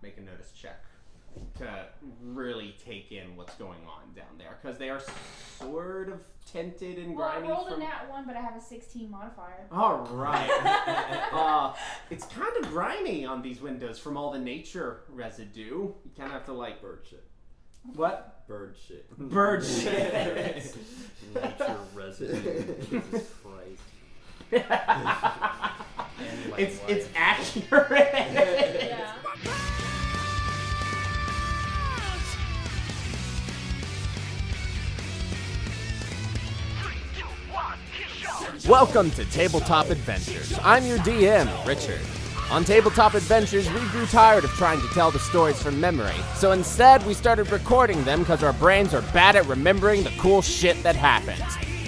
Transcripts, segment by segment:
make a notice check to really take in what's going on down there, because they are sort of tinted and grimy. Well, I rolled a nat 1, but I have a 16 modifier. All right. It's kind of grimy on these windows from all the nature residue. You kind of have to like bird shit. What? Bird shit. Bird shit. Nature residue. Jesus Christ. It's accurate. Yeah. Welcome to Tabletop Adventures. I'm your DM, Richard. On Tabletop Adventures, we grew tired of trying to tell the stories from memory, so instead we started recording them because our brains are bad at remembering the cool shit that happens.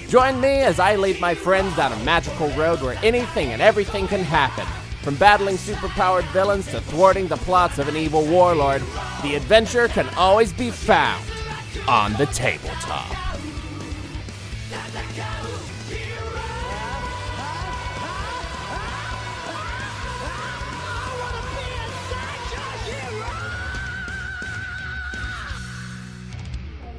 Join me as I lead my friends down a magical road where anything and everything can happen. From battling superpowered villains to thwarting the plots of an evil warlord, the adventure can always be found on the tabletop.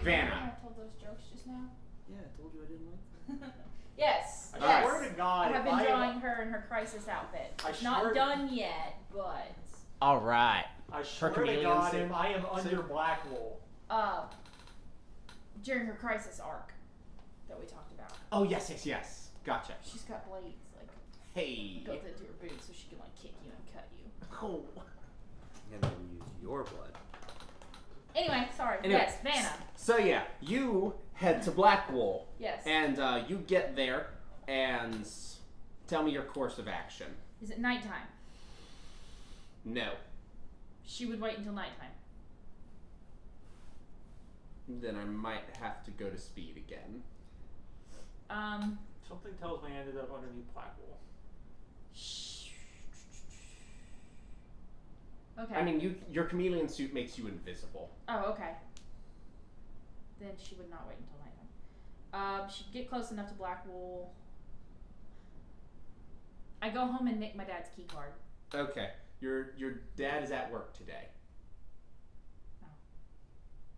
Vana. I told those jokes just now. Yeah, I told you I didn't like that. Yes. I Yes. swear to God, I have if been I- drawing her in her crisis outfit. I It's not swear- done yet, but All right. I swear to chameleon God, suit? if I am under Blackwall, during her crisis arc that we talked about, Oh yes. Gotcha. she's got blades like Hey. built into her boots, so she can like kick you and cut you. Oh. And then use your blood. Anyway, sorry. Anyway, Yes, Vanna. So yeah, you head to Blackwall. Yes. And you get there, and tell me your course of action. Is it nighttime? No. She would wait until nighttime. Then I might have to go to speed again. something tells me I ended up underneath Blackwall. Okay. I mean, your chameleon suit makes you invisible. Oh, okay. Then she would not wait until nighttime. She'd get close enough to Blackwall. I go home and nick my dad's key card. Okay. Your dad is at work today.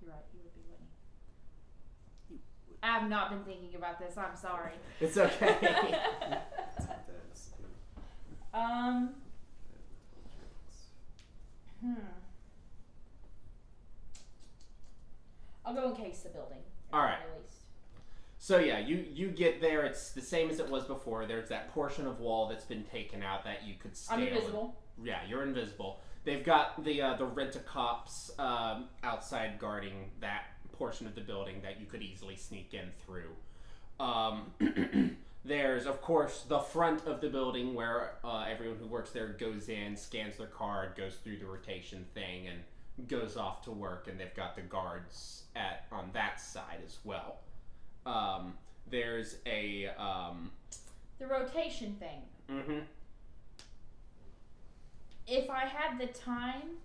You're right, you would be, wouldn't you? I have not been thinking about this, I'm sorry. It's okay. That's I'll go encase the building. All right. At the very least. So yeah, you get there. It's the same as it was before. There's that portion of wall that's been taken out that you could scale. I'm invisible. Yeah, you're invisible. They've got the rent-a-cops outside guarding that portion of the building that you could easily sneak in through. There's, of course, the front of the building where everyone who works there goes in, scans their card, goes through the rotation thing, and goes off to work. And they've got the guards on that side as well. There's a The rotation thing. Mm-hmm. If I had the time,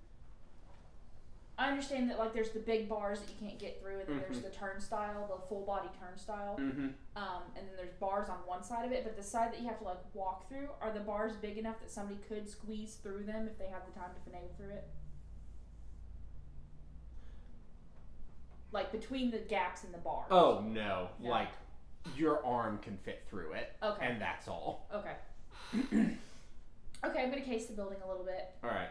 I understand that like there's the big bars that you can't get through, and then there's the turnstile, the full body turnstile, Mm-hmm. and then there's bars on one side of it. But the side that you have to like walk through, are the bars big enough that somebody could squeeze through them if they have the time to finagle through it? Like between the gaps in the bars. Oh no. No. Like your arm can fit through it. Okay. And that's all. Okay. Okay, I'm gonna case the building a little bit. All right.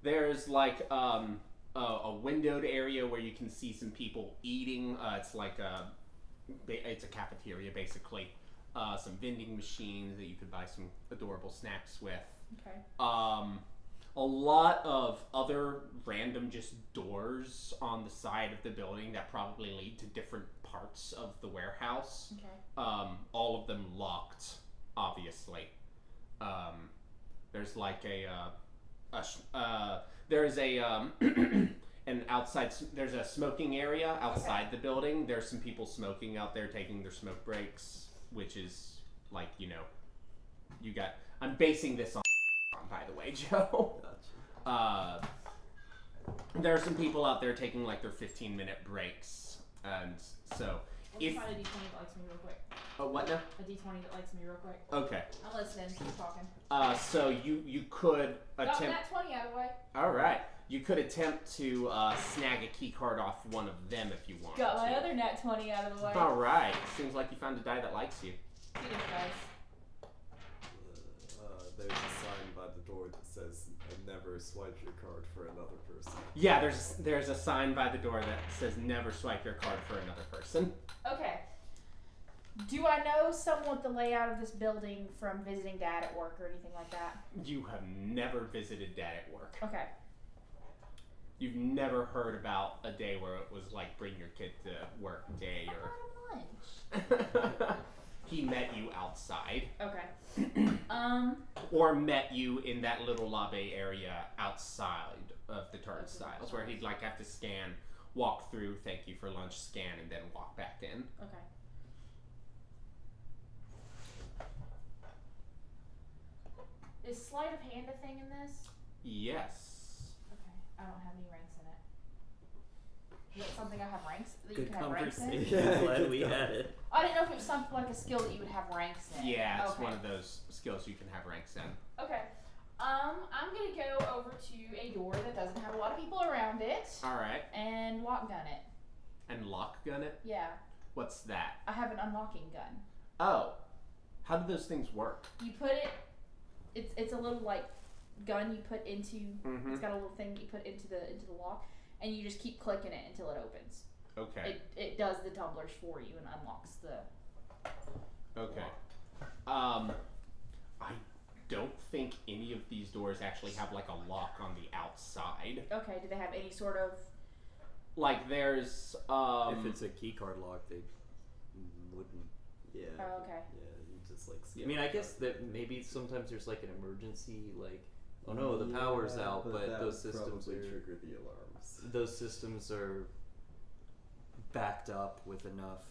There's like a windowed area where you can see some people eating. It's like it's a cafeteria basically. Some vending machines that you could buy some adorable snacks with. Okay. A lot of other random just doors on the side of the building that probably lead to different parts of the warehouse. Okay. All of them locked, obviously. There's like there's a an outside. There's a smoking area outside the building. There's some people smoking out there, taking their smoke breaks, which is like you got. I'm basing this on, by the way, Joe. There are some people out there taking like their 15-minute breaks, and so. Let's find a D20 that likes me real quick. Oh, what now? A D20 that likes me real quick. Okay. I'm listening. Keep talking. So you could Got attempt. that 20 out of the way. All right. You could attempt to snag a key card off one of them if you want. Got my other nat 20 out of the way. All right. Seems like you found a die that likes you. Get it, guys. There's a sign by the door that says "Never swipe your card for another person." Yeah, there's a sign by the door that says "Never swipe your card for another person." Okay. Do I know somewhat the layout of this building from visiting Dad at work or anything like that? You have never visited Dad at work. Okay. You've never heard about a day where it was like bring your kid to work day I or. brought him lunch. He met you outside. Okay. Or met you in that little lobby area outside of the turnstiles where he'd like have to scan, walk through, thank you for lunch, scan, and then walk back in. Okay. Is sleight of hand a thing in this? Yes. Okay. I don't have any ranks in it. Is that something I have ranks that you Good can have ranks in? conversation. Yeah, Glad good we call. had it. I didn't know if it was something like a skill that you would have ranks in. Yeah, it's Okay. one of those skills you can have ranks in. Okay. I'm gonna go over to a door that doesn't have a lot of people around it Alright. and lock gun it. And lock gun it? Yeah. What's that? I have an unlocking gun. Oh. How do those things work? You put it. It's a little like gun you put into. Mm-hmm. It's got a little thing that you put into the lock, and you just keep clicking it until it opens. Okay. It does the tumblers for you and unlocks the. Okay. I don't think any of these doors actually have like a lock on the outside. Okay. Do they have any sort of? Like there's If it's a keycard lock, they wouldn't. Yeah. Oh, okay. Yeah, you just like. I mean, I guess that maybe sometimes there's like an emergency, like, oh no, the power's out, but that those would systems probably are trigger the alarms. those systems are backed up with enough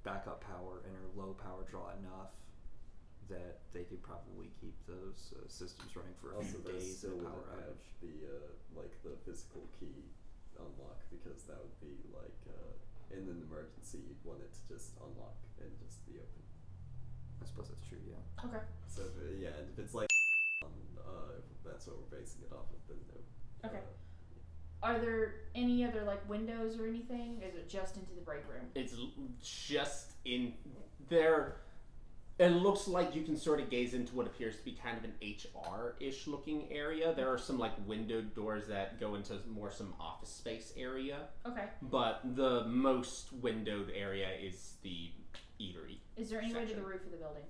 backup power and are low power draw enough that they could probably keep those systems running for a Also, few that days still in a power wouldn't have outage. the physical key unlock because that would be like in an emergency you'd want it to just unlock and just be open. I suppose that's true, yeah. Okay. So yeah, and if it's like if that's what we're basing it off of, then no. Okay. Are there any other like windows or anything? Or is it just into the break room? It's just in there. It looks like you can sort of gaze into what appears to be kind of an HR-ish looking area. There are some like windowed doors that go into more some office space area, Okay. but the most windowed area is the eatery. Is there any way to Section. the roof of the building?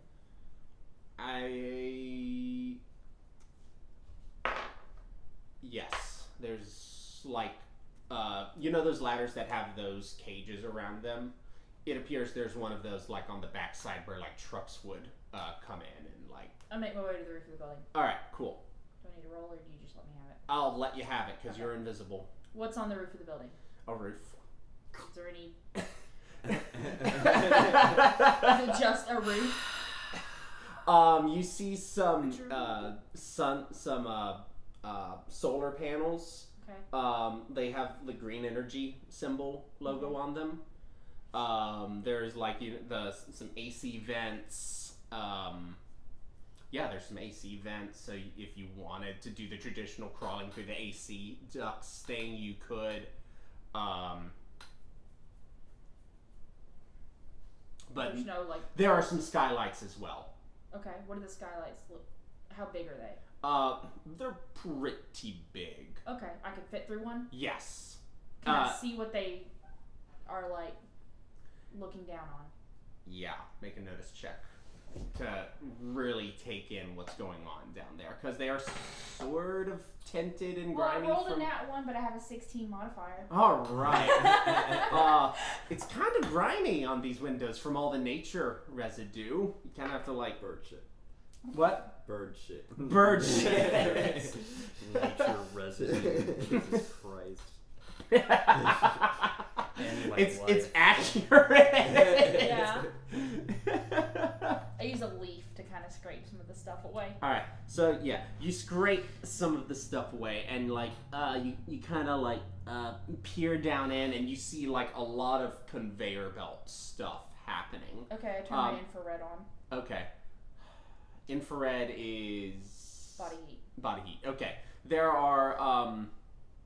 Yes. There's like, you know those ladders that have those cages around them? It appears there's one of those like on the back side where like trucks would come in and like. I'll make my way to the roof of the building. Alright, cool. Do I need to roll or do you just let me have it? I'll let you have it because Okay. you're invisible. What's on the roof of the building? A roof. Is there any? Is it just a roof? You see some solar panels. Okay. They have the green energy symbol logo on them. There's like some AC vents. There's some AC vents. So if you wanted to do the traditional crawling through the AC ducts thing, you could. But There's no like. there are some skylights as well. Okay. What do the skylights look? How big are they? They're pretty big. Okay. I could fit through one. Yes. Can I see what they are like looking down on? Yeah, make a notice check to really take in what's going on down there because they are sort of tinted and Well, I grimy. rolled a nat 1, but I have a 16 modifier. All right. It's kind of grimy on these windows from all the nature residue. You kind of have to like Bird shit. what? Bird shit. Bird shit. Nature residue. Jesus Christ. And my it's life. accurate. Yeah. I use a leaf to kind of scrape some of the stuff stuff away. All right, so yeah, you scrape some of the stuff away, and like you kind of like peer down in, and you see like a lot of conveyor belt stuff happening. Okay, I turn my infrared on. Okay, infrared is Body heat. Body heat. Okay, there are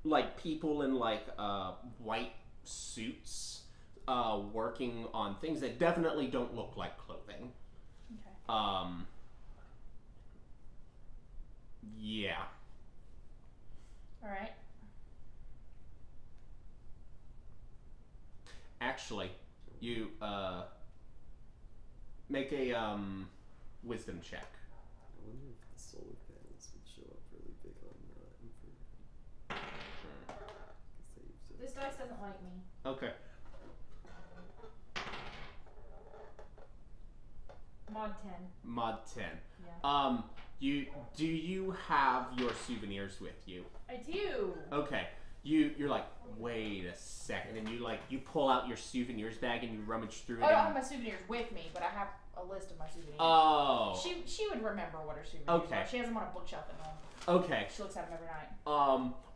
like people in like white suits working on things that definitely don't look like clothing. Okay. Yeah. All right. Actually, you make a wisdom check. I wonder if the solar panels would show up really big on infrared. 'Cause they used to- This dice doesn't like me. Okay. Mod 10. Mod 10. Yeah. Do you have your souvenirs with you? I do. Okay. You're like, wait a second, and you pull out your souvenirs bag and you rummage through it. Oh, I don't have and- my souvenirs with me, but I have a list of my souvenirs. Oh. She would remember what her souvenirs Okay. are. She has them on a bookshelf at home. Okay. She looks at them every night.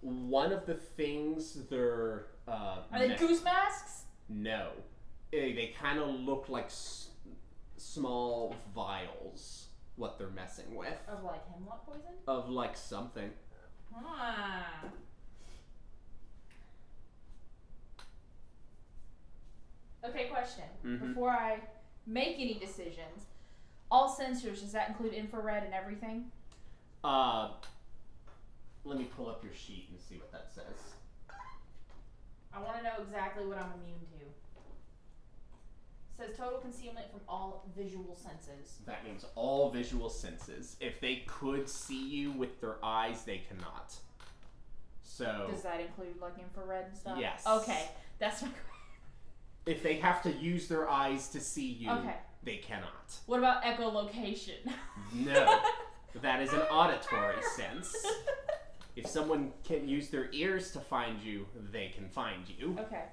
One of the things they're Are they goose masks? No, they kind of look like small vials. What they're messing with Of like hemlock poison? of like something. Ah. Okay, question. Mhm. Before I make any decisions, all sensors, does that include infrared and everything? Let me pull up your sheet and see what that says. I want to know exactly what I'm immune to. It says total concealment from all visual senses. That means all visual senses. If they could see you with their eyes, they cannot. So Does that include like infrared and stuff? Yes. Okay, that's my. if they have to use their eyes to see you, Okay. they cannot. What about echolocation? No, that is an auditory sense. If someone can use their ears to find you, they can find you. Okay.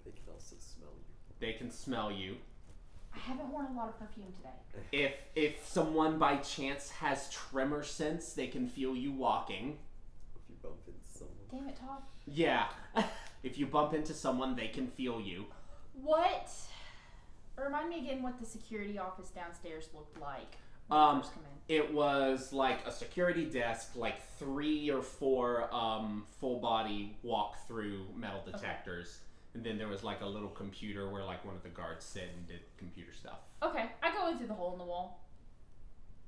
They can also smell you. They can smell you. I haven't worn a lot of perfume today. If someone by chance has tremor sense, they can feel you walking. If you bump into someone. Damn it, Todd. Yeah. If you bump into someone, they can feel you. What? Remind me again what the security office downstairs looked like when I first come in. It was like a security desk, like 3 or 4 full body walk through metal detectors. And then there was like a little computer where like one of the guards sit and did computer stuff. Okay, I go in through the hole in the wall.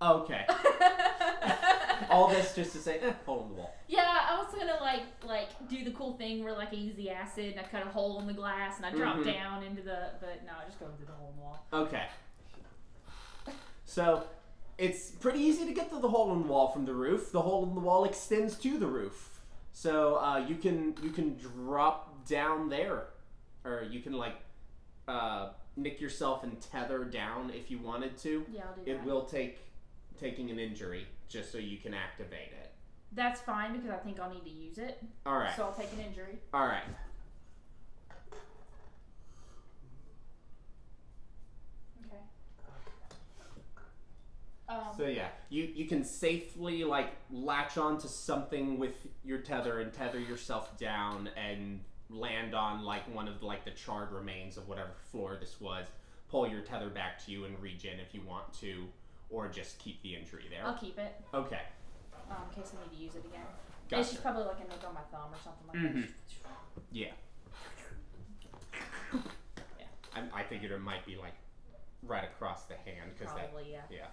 Okay. All this just to say, hole in the wall. Yeah, I was gonna like do the cool thing where like I use the acid and I cut a hole in the glass and I drop down into the, but no, I just go through the hole in the wall. Okay. So, it's pretty easy to get to the hole in the wall from the roof. The hole in the wall extends to the roof. So, you can drop down there. Or you can like nick yourself and tether down if you wanted to. Yeah, I'll do that. It will take taking an injury just so you can activate it. That's fine because I think I'll need to use it. Alright. So I'll take an injury. Alright. Okay. So yeah, you can safely like latch onto something with your tether and tether yourself down and land on like one of like the charred remains of whatever floor this was. Pull your tether back to you and regen if you want to, or just keep the injury there. I'll keep it Okay. in case I need to use it again. Gotcha. It's just probably like a nick on my thumb or something like that. Yeah. I figured it might be like right across the hand because Probably, yeah. Yeah.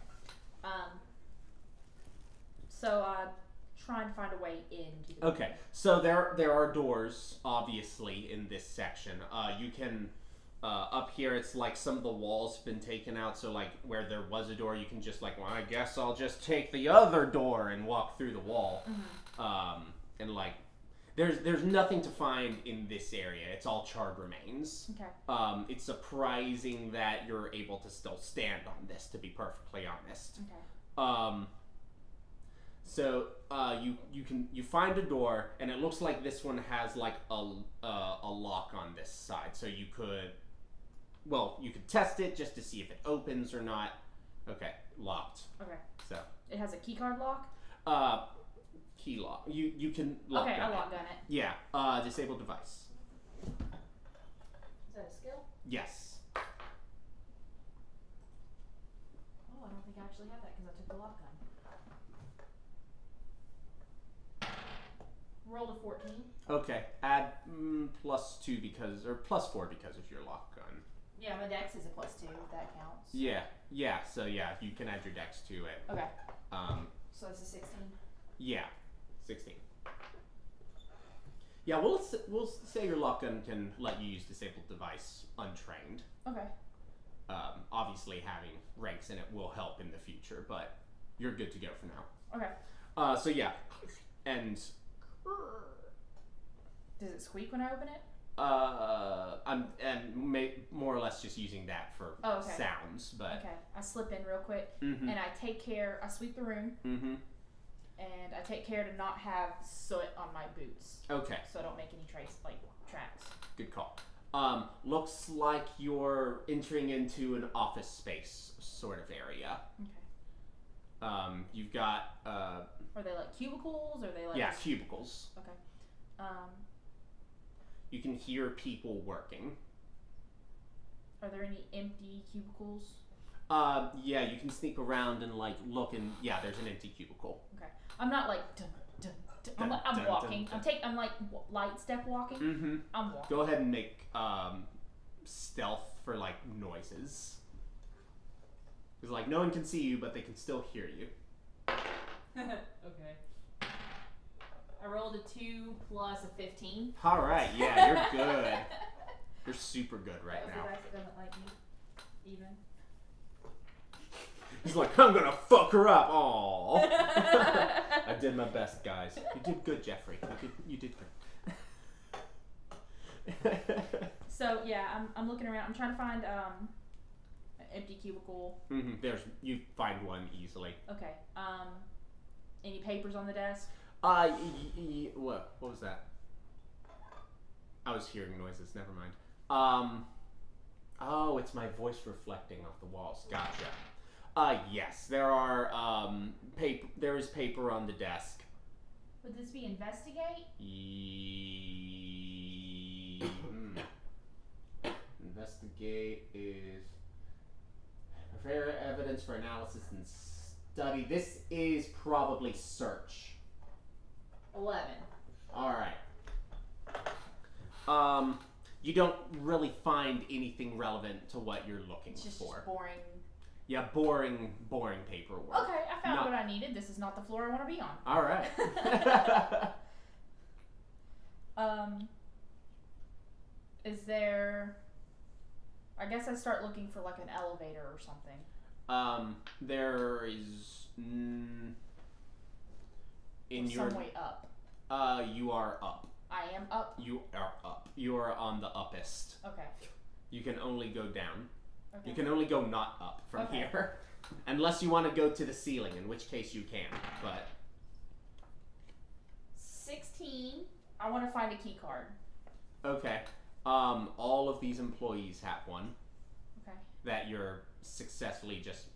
So trying to find a way into the Okay, so there are doors obviously in this section. You can up here it's like some of the walls have been taken out, so like where there was a door you can just like, well, I guess I'll just take the other door and walk through the wall. And like there's nothing to find in this area. It's all charred remains. Okay. It's surprising that you're able to still stand on this, to be perfectly honest. Okay. So you find a door, and it looks like this one has like a lock on this side, so you could well, you could test it just to see if it opens or not. Okay, locked. Okay. So. It has a key card lock? Key lock. You can lock Okay, gun I'll lock it. gun it. Yeah. Disable device. Is that a skill? Yes. Oh, I don't think I actually have that because I took the lock gun. Rolled a 14. Okay. Add +2 because, or +4 because of your lock gun. Yeah, my dex is a +2, if that counts. Yeah. So you can add your dex to it. Okay. So that's a 16. Yeah. 16. Yeah, we'll say your lock gun can let you use disabled device untrained. Okay. Obviously having ranks in it will help in the future, but you're good to go for now. Okay. So yeah, and Does it squeak when I open it? I'm more or less just using that for sounds, but Okay. I slip in real quick, mm-hmm. and I take care. I sweep the room, Mm-hmm. and I take care to not have soot on my boots, Okay, so I don't make any tracks. good call. Looks like you're entering into an office space sort of area. Okay. You've got Are they like cubicles? Or are they like? yeah, cubicles. Okay. You can hear people working. Are there any empty cubicles? Yeah, you can sneak around and like look, and yeah, there's an empty cubicle. Okay. I'm not like dun, dun, dun. I'm Dun, walking. dun, dun. I'm like light step walking. Mm-hmm. I'm walking. Go ahead and make stealth for like noises. Because like no one can see you, but they can still hear you. Okay. I rolled a 2 plus a 15. All right, yeah, you're good. You're super good right That was now. the dice that doesn't like me. Even. He's like, I'm gonna fuck her up. Aww. I did my best, guys. You did good, Jeffrey. You did good. So yeah, I'm looking around. I'm trying to find an empty cubicle. Mm-hmm. You find one easily. Okay. Any papers on the desk? What was that? I was hearing noises. Never mind. Oh, it's my voice reflecting off the walls. Gotcha. Yes, there are paper. There is paper on the desk. Would this be investigate? Investigate is prepare evidence for analysis and study. This is probably search. 11. All right. You don't really find anything relevant to what you're looking It's just for. boring. Yeah, boring paperwork. Okay, I found what I needed. This is not the floor I want to be on. All right. Is there? I guess I start looking for like an elevator or something. There is in your Some way up. you are up. I am up. You are up. You are on the uppest. Okay. You can only go down. Okay. You can only go not up from here. Unless you want to go to the ceiling, in which case you can. But 16. I want to find a key card. okay. All of these employees have one. Okay. That you're successfully just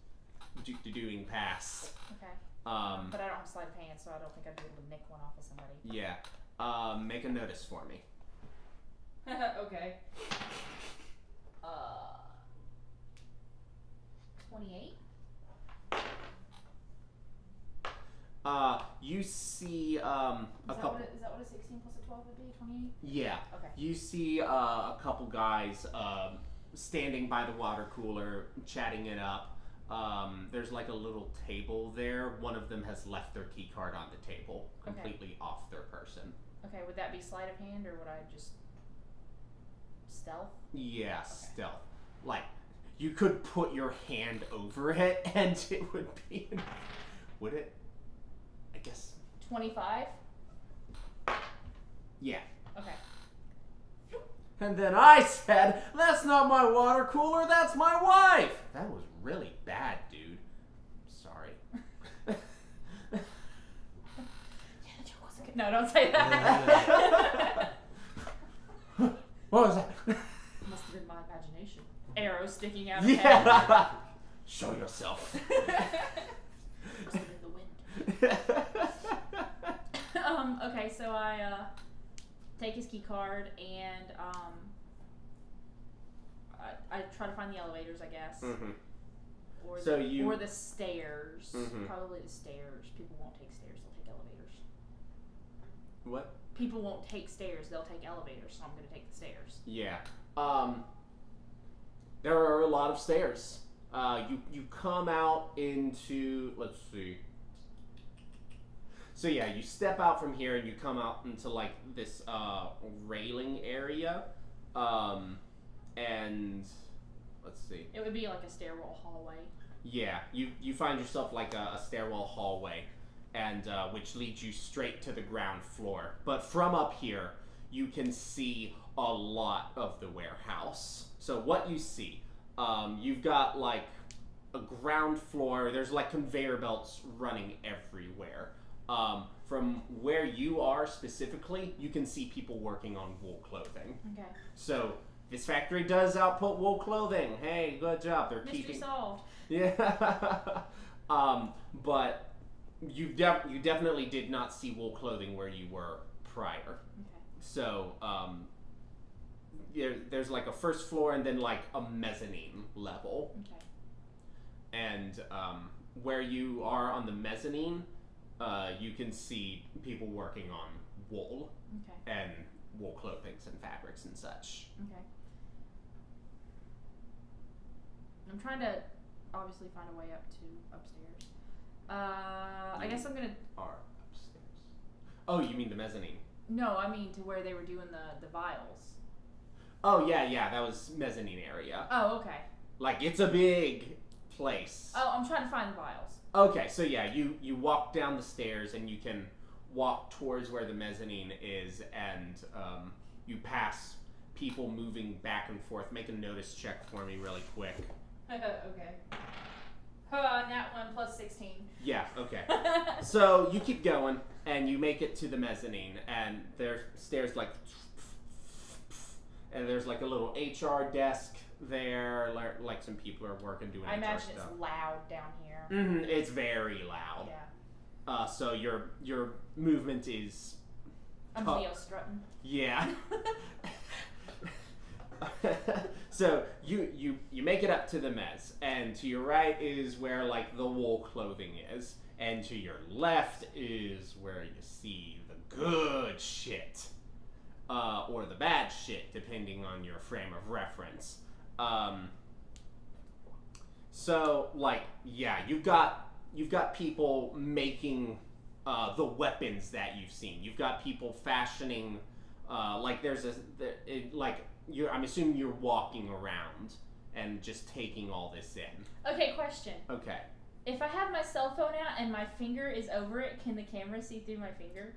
doing past. Okay. But I don't have sleight of hand, so I don't think I'd be able to nick one off of somebody. yeah. Make a notice for me. Okay. 28. You see a couple. Is that what a 16 plus a 12 would be? 28. Yeah. Okay. You see a couple guys standing by the water cooler, chatting it up. There's like a little table there. One of them has left their key card on the table, completely off their person. Okay, would that be sleight of hand, or would I just stealth? Yeah, stealth. Like, you could put your hand over it, and it would be. Would it? I guess. 25. Yeah. Okay. And then I said, "That's not my water cooler. That's my wife." That was really bad, dude. Sorry. No, don't say that. What was that? Must have been my imagination. arrow sticking out of head. Yeah. Show yourself. Whistle in the wind. Okay, so I take his key card and I try to find the elevators, I guess. Mm-hmm. Or So or the stairs. Mhm. Probably the stairs. People won't take stairs, they'll take elevators. What? People won't take stairs, they'll take elevators, so I'm gonna take the stairs. Yeah. There are a lot of stairs. You come out into, let's see. So yeah, you step out from here and you come out into like this railing area. And let's see. It would be like a stairwell hallway. Yeah, you find yourself like a stairwell hallway, and which leads you straight to the ground floor. But from up here, you can see a lot of the warehouse. So what you see, you've got like a ground floor. There's like conveyor belts running everywhere. From where you are specifically, you can see people working on wool clothing. Okay. So this factory does output wool clothing. Hey, good job. They're Mystery keeping. solved. Yeah. But you definitely did not see wool clothing where you were prior. Okay. So there's like a first floor and then like a mezzanine level. Okay. And where you are on the mezzanine, you can see people working on wool Okay. and wool clothings and fabrics and such. Okay. I'm trying to obviously find a way up to upstairs. I guess I'm gonna. Are upstairs. Oh, you mean the mezzanine? No, I mean to where they were doing the vials. Oh yeah, that was mezzanine area. Oh, okay. Like it's a big place. Oh, I'm trying to find the vials. Okay, so yeah, you walk down the stairs and you can walk towards where the mezzanine is, and you pass people moving back and forth. Make a notice check for me really quick. Okay. Nat 1 plus 16. Yeah, okay. So you keep going and you make it to the mezzanine, and there's stairs like, and there's like a little HR desk there, like some people are working doing I HR imagine stuff. it's loud down here. Mm-hmm, it's very loud. Yeah. So your movement is. I'm Theo strutting. Yeah. So you make it up to the mezz, and to your right is where like the wool clothing is, and to your left is where you see the good shit, or the bad shit, depending on your frame of reference. So like yeah, you've got people making the weapons that you've seen. You've got people fashioning, like there's I'm assuming you're walking around and just taking all this in. Okay, question. Okay. If I have my cell phone out and my finger is over it, can the camera see through my finger?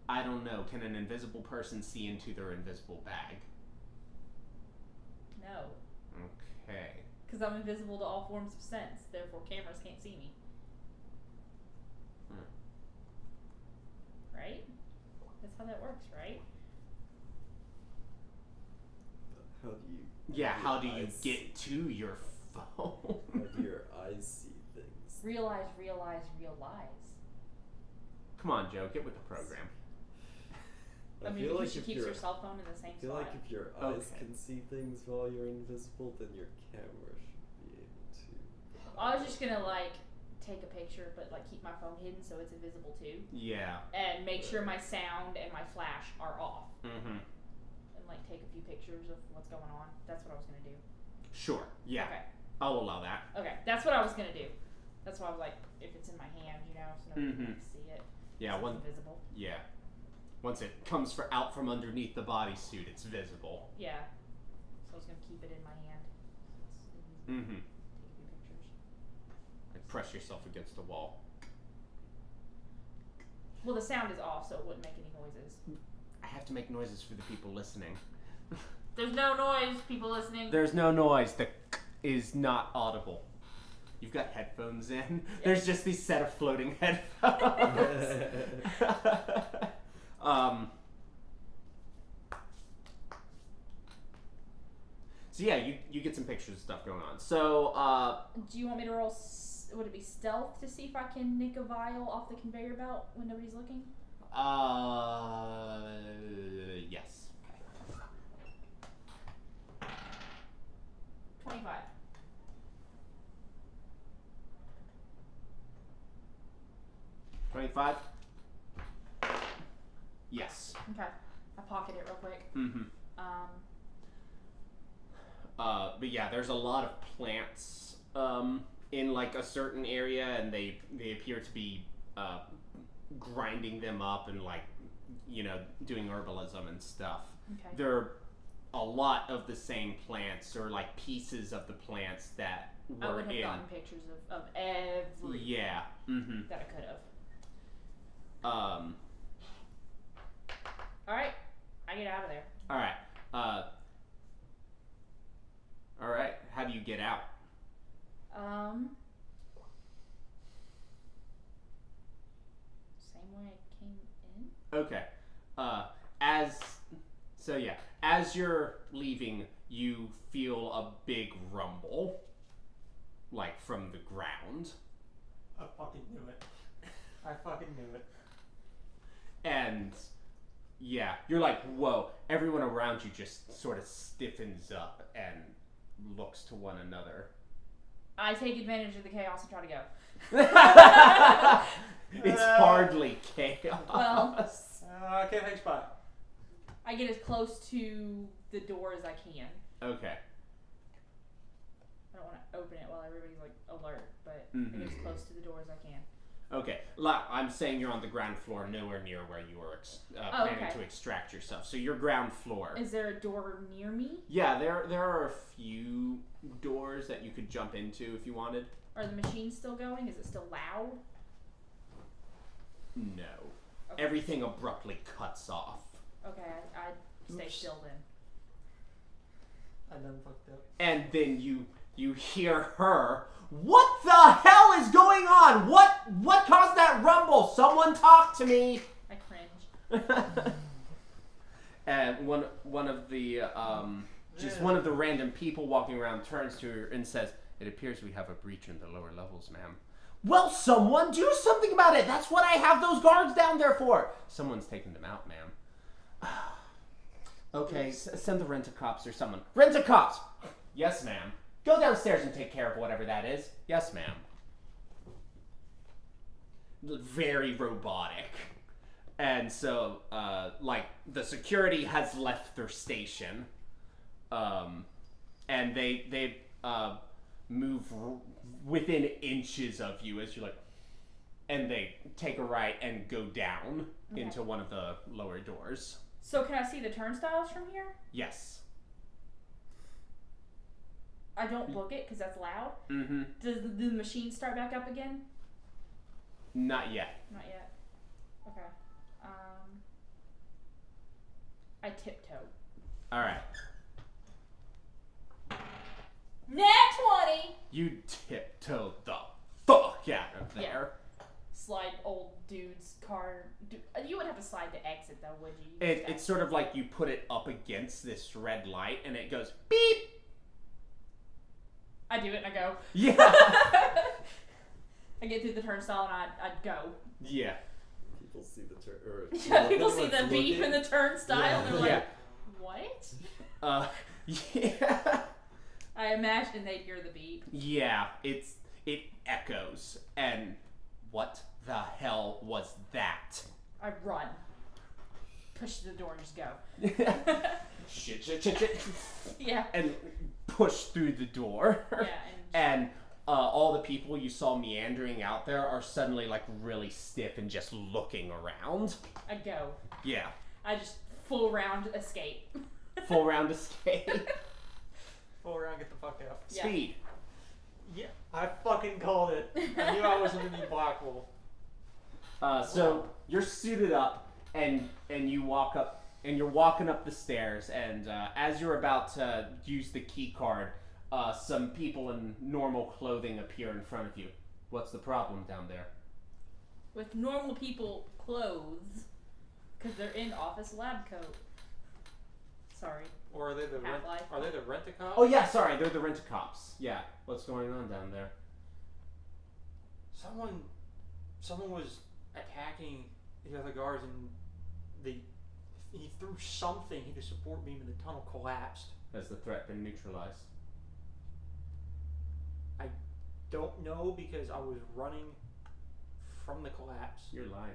I don't know. Can an invisible person see into their invisible bag? No. Okay. Because I'm invisible to all forms of sense, therefore cameras can't see me. Right? That's how that works, right? How do you? Yeah, how do you eyes- get to your phone? How do your eyes see things? Realize. Come on, Joe, get with the program. I mean, feel because like she if keeps your- her cell phone in the same I feel spot. like if your eyes Okay. can see things while you're invisible, then your camera should be able to. I was just gonna take a picture, but keep my phone hidden so it's invisible too, Yeah. and make sure my sound and my flash are off, Mm-hmm. and take a few pictures of what's going on. That's what I was gonna do. Sure. Yeah. Okay. I'll allow that. Okay, that's what I was gonna do. That's why I was if it's in my hand, so nobody Mhm. can see it. Yeah. It's invisible. Yeah. Once it comes out from underneath the bodysuit, it's visible. Yeah. So I was gonna keep it in my hand. So it's easy. Mm-hmm. Take a few pictures. Like press yourself against a wall. Well, the sound is off, so it wouldn't make any noises. I have to make noises for the people listening. There's no noise, people listening. There's no noise. The is not audible. You've got headphones in. There's just these set of floating headphones. So yeah, you get some pictures of stuff going on. So do you want me to roll? Would it be stealth to see if I can nick a vial off the conveyor belt when nobody's looking? Yes. 25. 25. Yes. Okay. I pocket it real quick. Mm-hmm. But yeah, there's a lot of plants in like a certain area, and they appear to be grinding them up and like, you know, doing herbalism and stuff. Okay. There are a lot of the same plants or like pieces of the plants that were I would have in. gotten pictures of every Yeah. Mm-hmm. that I could have. All right, I get out of there. right. All right. How do you get out? Same way I came in. Okay. As you're leaving, you feel a big rumble, like from the ground, I fucking knew it. I fucking knew it. and yeah, you're like, whoa! Everyone around you just sort of stiffens up and looks to one another. I take advantage of the chaos and try to go. It's hardly chaos. Well, Okay, thanks, bye. I get as close to the door as I can. Okay. I don't want to open it while everybody's like alert, but I Mhm. get as close to the door as I can. Okay. I'm saying you're on the ground floor, nowhere near where you were planning okay. to extract yourself. So you're ground floor. Is there a door near me? Yeah, there are a few doors that you could jump into if you wanted. Are the machines still going? Is it still loud? No. Okay. Everything abruptly cuts off. Okay, I stay still then. I done fucked up. And then you hear her, "What the hell is going on? What caused that rumble? Someone talk to me." I cringe. And one of the one of the random people walking around turns to her and says, "It appears we have a breach in the lower levels, ma'am." "Well, someone do something about it. That's what I have those guards down there for." "Someone's taking them out, ma'am." "Okay, send the rent-a-cops or someone." "Rent-a-cops!" "Yes, ma'am." "Go downstairs and take care of whatever that is." "Yes, ma'am." Very robotic. And so, like, the security has left their station. And they move within inches of you as you're like, and they take a right and go down into one of the lower doors. So can I see the turnstiles from here? Yes. I don't book it because that's loud. Mm-hmm. Does the machine start back up again? Not yet. Not yet. Okay. I tiptoe. All right. Nat 20! You tiptoe the fuck out of there. Slide old dude's car. You wouldn't have to slide to exit though, would you? It's sort of like you put it up against this red light and it goes beep. I do it and I go. Yeah. I get through the turnstile and I'd go. Yeah. People see the People see the beep in the turnstile and they're like, Yeah. what? Yeah. I imagine they'd hear the beep. Yeah, it echoes. And what the hell was that? I run. Push the door and just go. Shit. Yeah. And push through the door. Yeah. And all the people you saw meandering out there are suddenly like really stiff and just looking around. I go. Yeah. I just full round escape. Full round escape. Full around, get the fuck out. Yeah. Speed. Yeah, I fucking called it. I knew I wasn't gonna be Blackwell. So you're suited up and you walk up and you're walking up the stairs and as you're about to use the key card, some people in normal clothing appear in front of you. What's the problem down there? With normal people clothes, because they're in office lab coat. Sorry. Or are they the Half-Life. Are they the rent-a-cop? Oh yeah, sorry, they're the rent-a-cops. Yeah, what's going on down there? Someone was attacking the other guards, and he threw something. The support beam in the tunnel collapsed. Has the threat been neutralized? I don't know because I was running from the collapse. You're lying.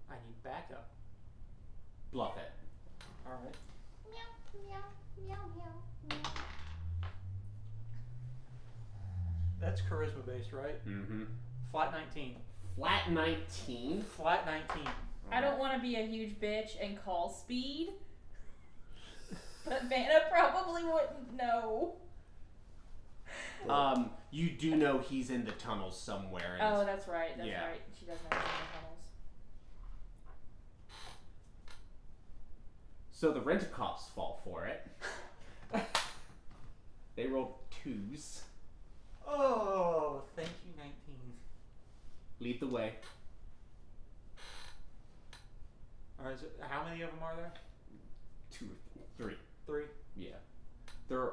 I need backup. Bluff it. All right. Meow, meow, meow, meow, meow. That's charisma based, right? Mm-hmm. Flat 19. Flat 19? Flat 19. I don't want to be a huge bitch and call speed, but Vanna probably wouldn't know. You do know he's in the tunnels somewhere. Oh, that's right. That's Yeah. right. She does know she's in the tunnels. So the rent-a-cops fall for it. They rolled 2s. Oh, thank you, 19. Lead the way. All right, so how many of them are there? 2 or 3. 3? Yeah. They're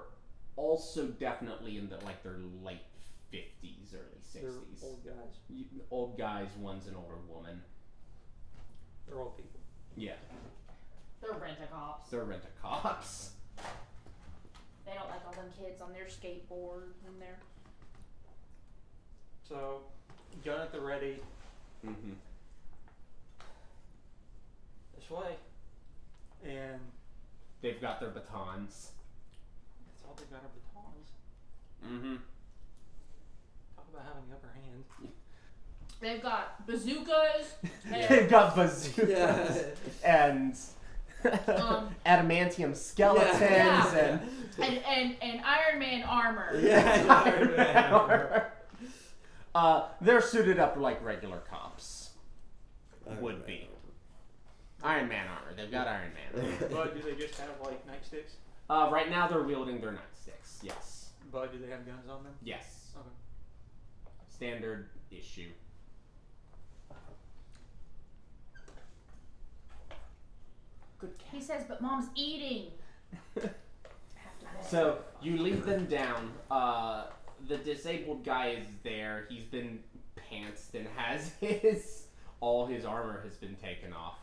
also definitely in their late 50s, early 60s. They're old guys. Old guys, one's an older woman. They're old people. Yeah. They're rent-a-cops. They're rent-a-cops. They don't like all them kids on their skateboards and their... So, gun at the ready. Mm-hmm. This way. And They've got their batons. that's all they got are batons. Mm-hmm. Talk about having the upper hand. They've got bazookas. They've got bazookas Yeah. and adamantium skeletons Yeah. and and Iron Man armor. Yeah. they're suited up like regular cops Iron would Man be. Iron Man armor. They've got Iron Man. But do they just have like nightsticks? Right now they're wielding their nightsticks. Yes. But do they have guns on them? Yes. Okay. Standard issue. Good cat. He says, but Mom's eating. So you lead them down. The disabled guy is there. He's been pantsed and has all his armor has been taken off.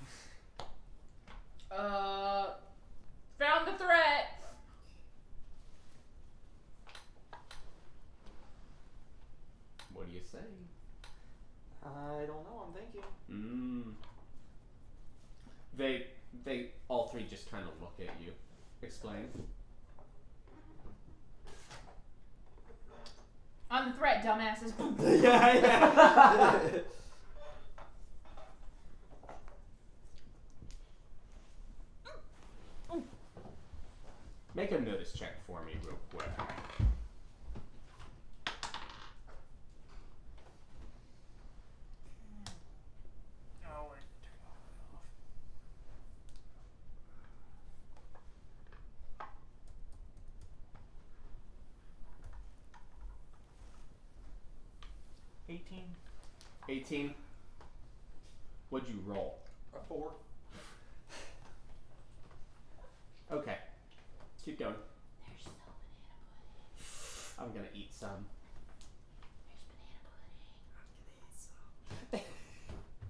Found the threat. What do you say? I don't know. I'm thinking. They all three just kind of look at you. Explain. I'm the threat, dumbasses. Yeah. Make a notice check for me real quick. Oh, wait. Turn all that off. $18. 18. What'd you roll? A 4. Okay. Keep going. There's still banana pudding. I'm gonna eat some. There's banana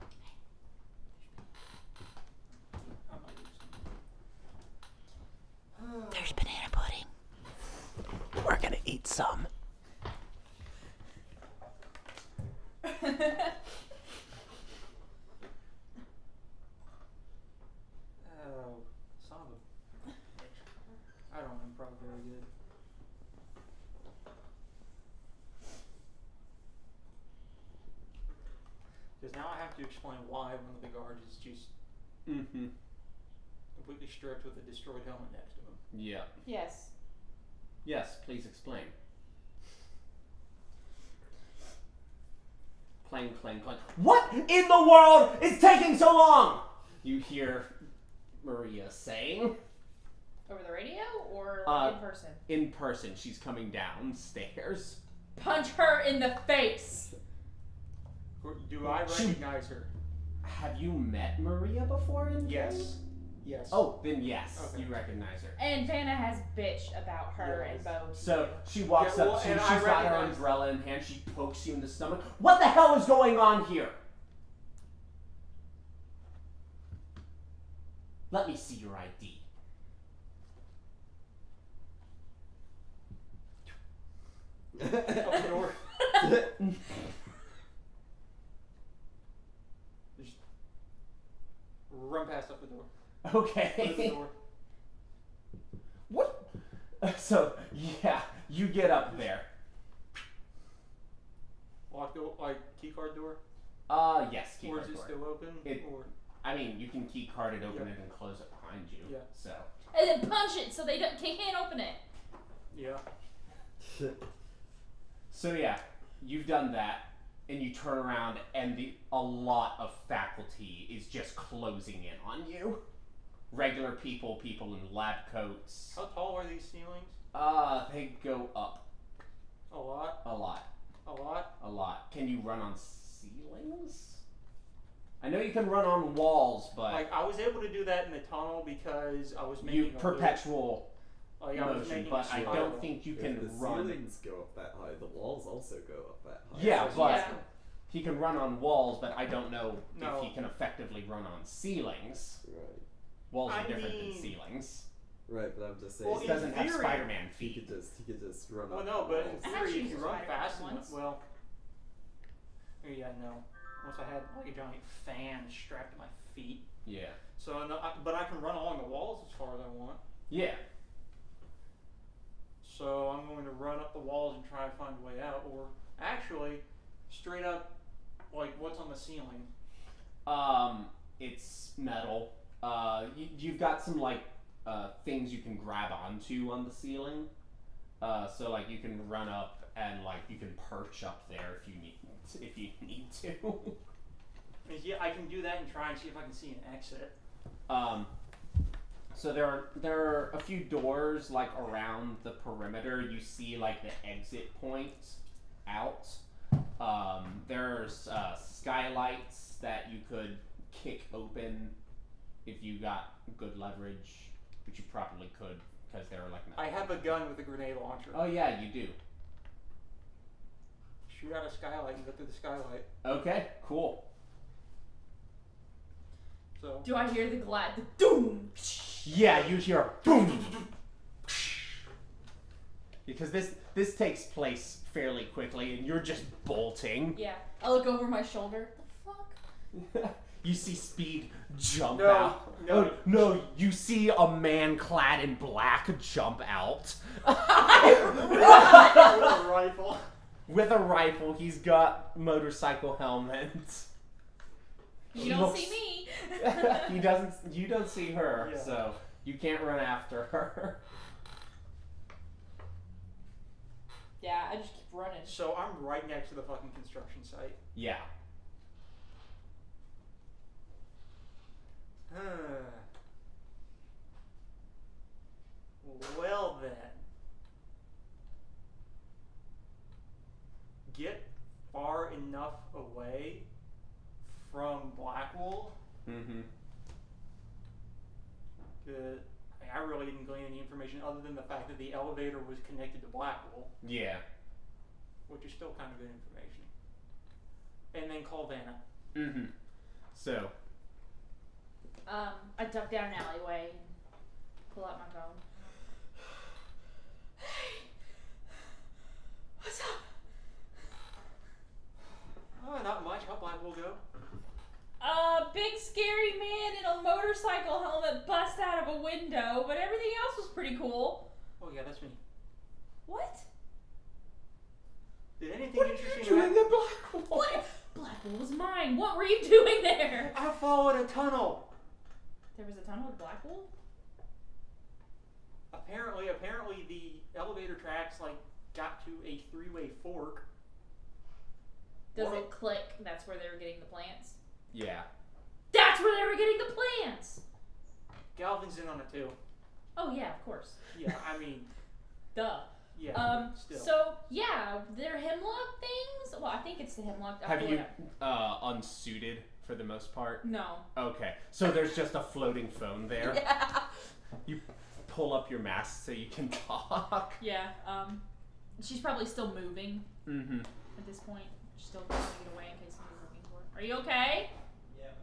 pudding. I might use some. There's banana pudding. We're gonna eat some. Oh, son of a bitch. I don't improv very good. Because now I have to explain why one of the guards is just Mm-hmm. completely stripped with a destroyed helmet next to him. Yeah. Yes. Yes, please explain. Clang, clang, clang. What in the world is taking so long? You hear Maria saying. Over the radio or Uh, in person? In person, she's coming downstairs. Punch her in the face. Do I recognize her? Have you met Maria before in Yes. game? Yes. Oh, then yes, Okay. you recognize her. And Vanna has bitch about her Yes. and Bo. So she walks Yeah, well, up to you, and she's I got her recognize- umbrella in hand, she pokes you in the stomach. What the hell is going on here? Let me see your ID. Up the door. Just run past up the door. Close the Okay. door. What? So, yeah, you get up there. Lock door, like key card door. Yes, key Or card is it door. still open? It- or I mean, you can key card it, open Yeah. it, and close it behind you. Yeah. So, And then punch it so they can't open it. yeah. so yeah, you've done that, and you turn around, and a lot of faculty is just closing in on you. Regular people, people in lab coats. How tall are these ceilings? They go up A lot. a lot. A lot. A lot. Can you run on ceilings? I know you can run on walls, but Like I was able to do that in the tunnel because I was making you a loop. perpetual Like I was motion, making but a I spiral. don't think you If can the run. ceilings go up that high, the walls also go up that high. Yeah, So but Yeah. he can run on walls, but I don't know No. if he can effectively run on ceilings. Right. Walls are I different mean- than ceilings. Right, but I'm just saying Well, He in doesn't have theory- Spider-Man he feet. could just run Well, up no, the but in walls. I theory, actually if you used run Spider-Man fast enough, once. well, yeah, no. Once I had like a giant fan strapped to my feet, Yeah. so no, but I can run along the walls as far as I want. Yeah. So I'm going to run up the walls and try to find a way out, or actually, straight up, like what's on the ceiling. It's metal. You've got some like things you can grab onto on the ceiling. So like you can run up and like you can perch up there if you need to. Yeah, I can do that and try and see if I can see an exit. So there are a few doors like around the perimeter. You see like the exit point out. There's skylights that you could kick open if you got good leverage, which you probably could because they're like. I have a gun with a grenade launcher. Oh yeah, you do. Shoot out a skylight and go through the skylight. Okay, cool. So Do I hear the doom? Yeah, you hear a boom. Because this takes place fairly quickly, and you're just bolting. Yeah. I look over my shoulder. The fuck? You see Speed jump No, out. no. Oh, no, you see a man clad in black jump out. with a rifle. With a rifle, he's got motorcycle helmet. You He don't looks- see me. You don't see her, Yeah. so you can't run after her. Yeah, I just keep running. So I'm right next to the fucking construction site. Yeah. Well then. Get far enough away from Blackwall. Mm-hmm. I really didn't glean any information other than the fact that the elevator was connected to Blackwall, Yeah. which is still kind of good information. And then call Vana. Mm-hmm. So, I duck down an alleyway and pull out my phone. Hey, what's up? Oh, not much. How'd Blackwall go? A big scary man in a motorcycle helmet bust out of a window, but everything else was pretty cool. Oh yeah, that's me. What? Did anything what are interesting you doing happen? at Blackwall? What? Blackwall was mine. What were you doing there? I followed a tunnel. There was a tunnel with Blackwall? Apparently the elevator tracks like got to a three-way fork. Does What? it click? That's where they were getting the plants. Yeah. That's where they were getting the plants! Galvin's in on it too. Oh yeah, of course. Yeah, I mean, Duh. yeah. Still. So yeah, they're hemlock things. Well, I think it's the hemlock. Have you unsuited for the most part? No. Okay, so there's just a floating phone there. Yeah. You pull up your mask so you can talk. Yeah. She's probably still moving Mm-hmm. at this point. She's still putting it away in case somebody's looking for it. Are you okay? Yep.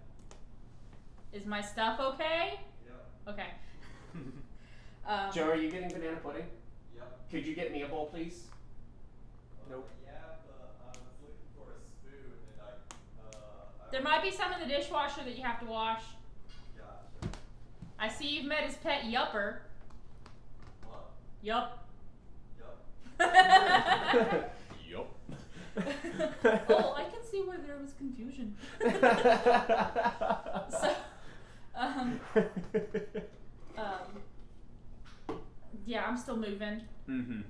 Is my stuff okay? Yep. Okay. Joe, are you getting banana pudding? Yep. Could you get me a bowl, please? Nope. Yeah, but I was looking for a spoon and I There might be some in the dishwasher that you have to wash. Gotcha. I see you've met his pet Yupper. What? Yup. Yup. Yup. Oh, I can see where there was confusion. So, yeah, I'm still moving. Mm-hmm.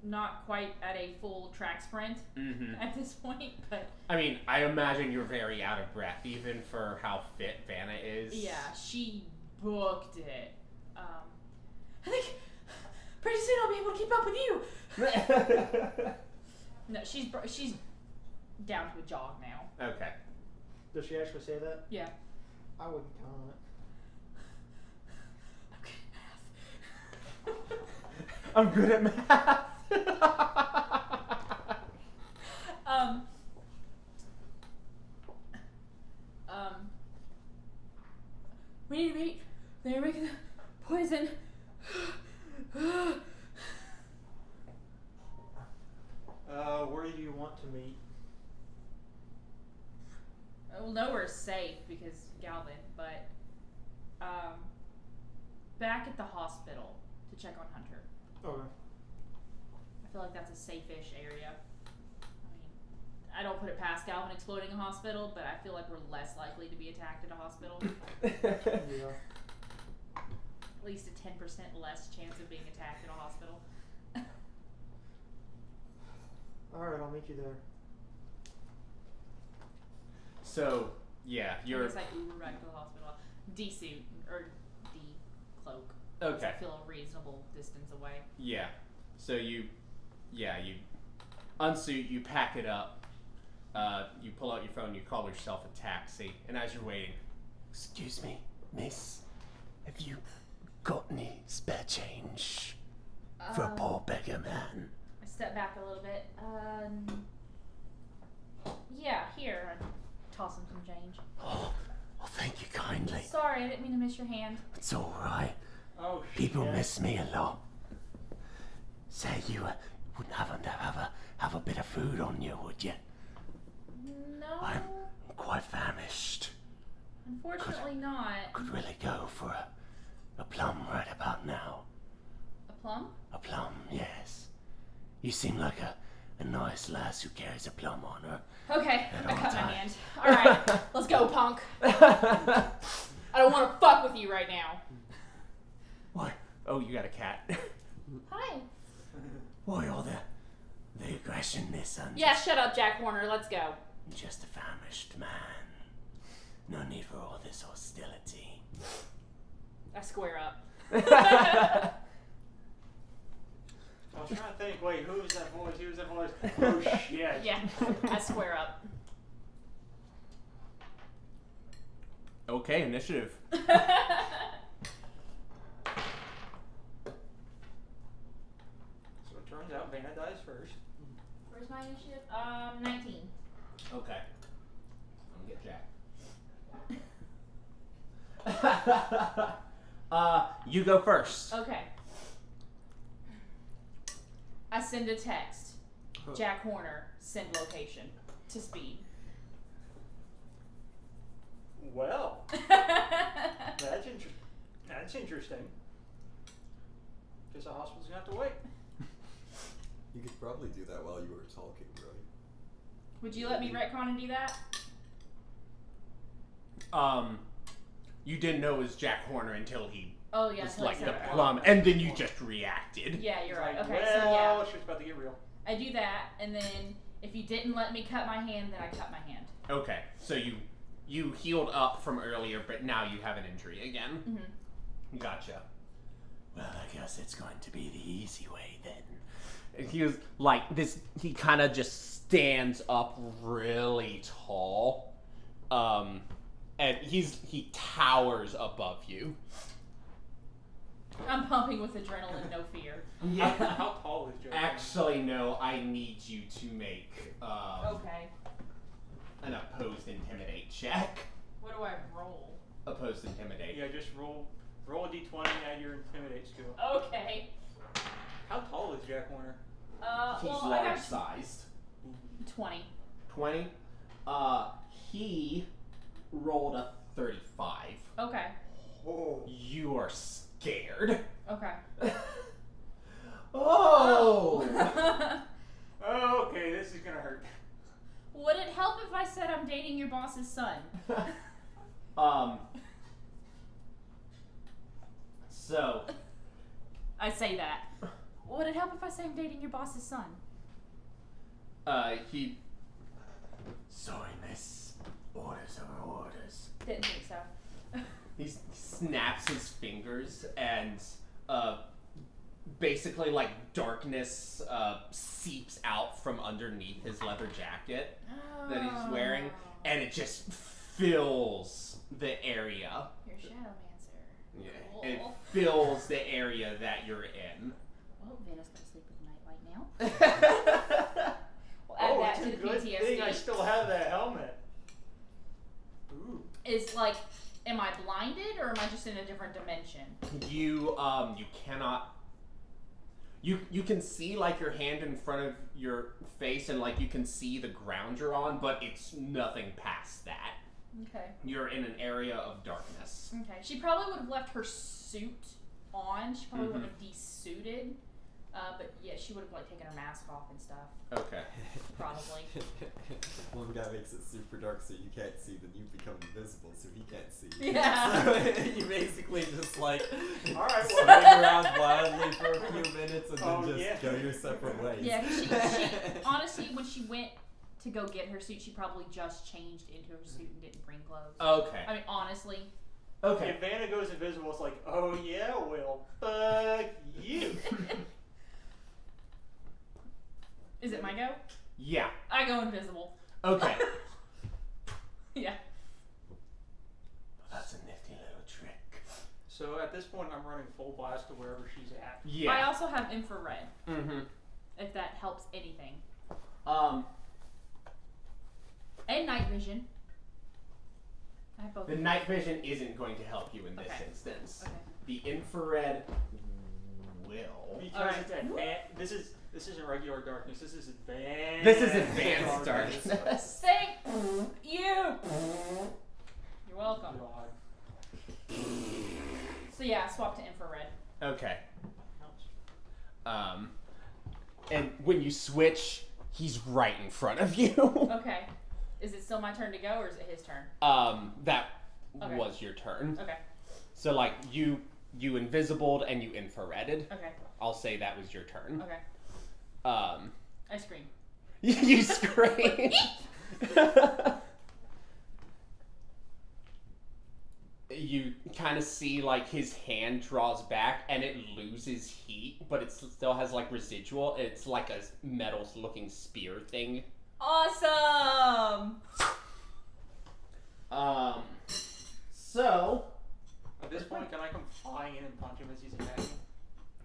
Not quite at a full track sprint Mm-hmm. at this point, but I mean, I imagine you're very out of breath even for how fit Vana is. yeah, she booked it. I think pretty soon I'll be able to keep up with you. No, she's down to a jog now. Okay. Does she actually say that? Yeah. I wouldn't count on it. I'm good at math. We need to wait. They're making the poison. Where do you want to meet? Well, nowhere's safe because Galvin, but back at the hospital to check on Hunter. Okay. I feel like that's a safe-ish area. I mean, I don't put it past Galvin exploding a hospital, but I feel like we're less likely to be attacked at a hospital. Yeah. At least a 10% less chance of being attacked at a hospital. Alright, I'll meet you there. So, yeah, I you're guess I Uber back to the hospital. D-suit, or D-cloak. okay. I feel a reasonable distance away. Yeah. So you unsuit, you pack it up, you pull out your phone, you call yourself a taxi, and as you're waiting, Excuse me, miss. Have you got any spare change for a poor beggar man? I step back a little bit. Yeah, here. I toss him some change. Oh, thank you kindly. Sorry, I didn't mean to miss your hand. It's all right. Oh, People shit. miss me a lot. Say you wouldn't happen to have a bit of food on you, would you? No, I'm quite famished. unfortunately not. Could really go for a plum right about now. A plum? A plum, yes. You seem like a nice lass who carries a plum on her. Okay, At I all cut my times. hand. Alright, let's go, punk. I don't want to fuck with you right now. why? Oh, you got a cat. Hi. Why all the aggression, miss? I'm Yeah, shut up, Jack Horner. Let's go. just a famished man. No need for all this hostility. I square up. I was trying to think, wait, who was that voice? Who was that voice? Oh, shit. Yeah, I square up. Okay, initiative. So it turns out Vana dies first. Where's my initiative? 19. Okay. I'm gonna get Jack. You go first. Okay. I send a text. Jack Horner, send location to speed. Well, that's interesting. Guess the hospital's gonna have to wait. You could probably do that while you were talking, right? Would you let me retcon and do that? You didn't know it was Jack Horner until he Oh yeah, was until I like said the it. plum, and then you just reacted. Yeah, you're right. Like, Okay, well, so yeah, shit's about to get real. I do that, and then if you didn't let me cut my hand, then I cut my hand. Okay, so you healed up from earlier, but now you have an injury again. Mm-hmm. Gotcha. Well, I guess it's going to be the easy way then. And he was like this. He kind of just stands up really tall, and he towers above you. I'm pumping with adrenaline, no fear. Yeah. How tall is Joe? Actually, no. I need you to make Okay. an opposed intimidate check. What do I roll? Opposed intimidate. Yeah, just roll a d20, add your intimidate skill. Okay. How tall is Jack Warner? He's Well, I large got sized. 20. 20. He rolled a 35. Okay. Oh. You are scared. Okay. Oh! Oh, okay, this is gonna hurt. Would it help if I said I'm dating your boss's son? So. I say that. Would it help if I say I'm dating your boss's son? He. Sorry, miss. Orders are orders. Didn't think so. He snaps his fingers and, basically, like, darkness, seeps out from underneath his leather jacket that he's wearing, and it just fills the area. Your shadowmancer. Yeah, Cool. it fills the area that you're in. Well, Vana's gonna sleep with Nightlight now. We'll add that it's to a the good thing I PTSD. still have that helmet. Ooh. Is like, am I blinded or am I just in a different dimension? You cannot. You can see like your hand in front of your face and like you can see the ground you're on, but it's nothing past that. Okay. You're in an area of darkness. Okay. She probably would have left her suit on. She probably would have desuited. But yeah, she would have like taken her mask off and stuff. Okay. Probably. One guy makes it super dark so you can't see, then you become invisible so he can't see. Yeah. So you basically just like Alright, swing well. around wildly for a few minutes and Oh, then just yeah. go your separate ways. Yeah, 'cause she honestly, when she went to go get her suit, she probably just changed into her suit and didn't bring clothes. Okay. I mean, honestly. Okay. If Vanna goes invisible, it's like, oh yeah, well, fuck you. Is it my go? Yeah. I go invisible. Okay. Yeah. That's a nifty little trick. So at this point, I'm running full blast to wherever she's at. Yeah. I also have infrared, Mm-hmm. if that helps anything. And night vision. I have both. The night vision isn't going to help you in this Okay. instance. Okay. The infrared will. Because Alright. it's advanced. This isn't regular darkness. This is advanced. This is advanced darkness. Thank you. You're welcome. God. So yeah, swap to infrared. Okay. And when you switch, he's right in front of you. Okay. Is it still my turn to go, or is it his turn? That Okay. was your turn. Okay. So like you invisibled and you infrareded. Okay. I'll say that was your turn. Okay. I scream. You scream. You kind of see like his hand draws back and it loses heat, but it still has like residual. It's like a metal-looking spear thing. Awesome. So At this point, can I come flying in and punch him as he's attacking?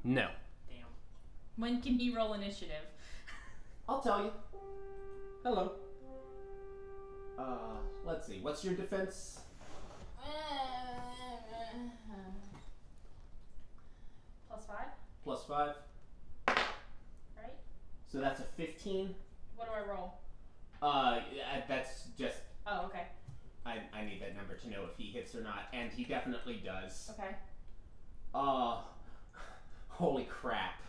no. Damn. When can he roll initiative? I'll tell you. Hello. Let's see. What's your defense? +5, +5. right? So that's a 15. What do I roll? That's just. Oh, okay. I need that number to know if he hits or not, and he definitely does. Okay. Holy crap.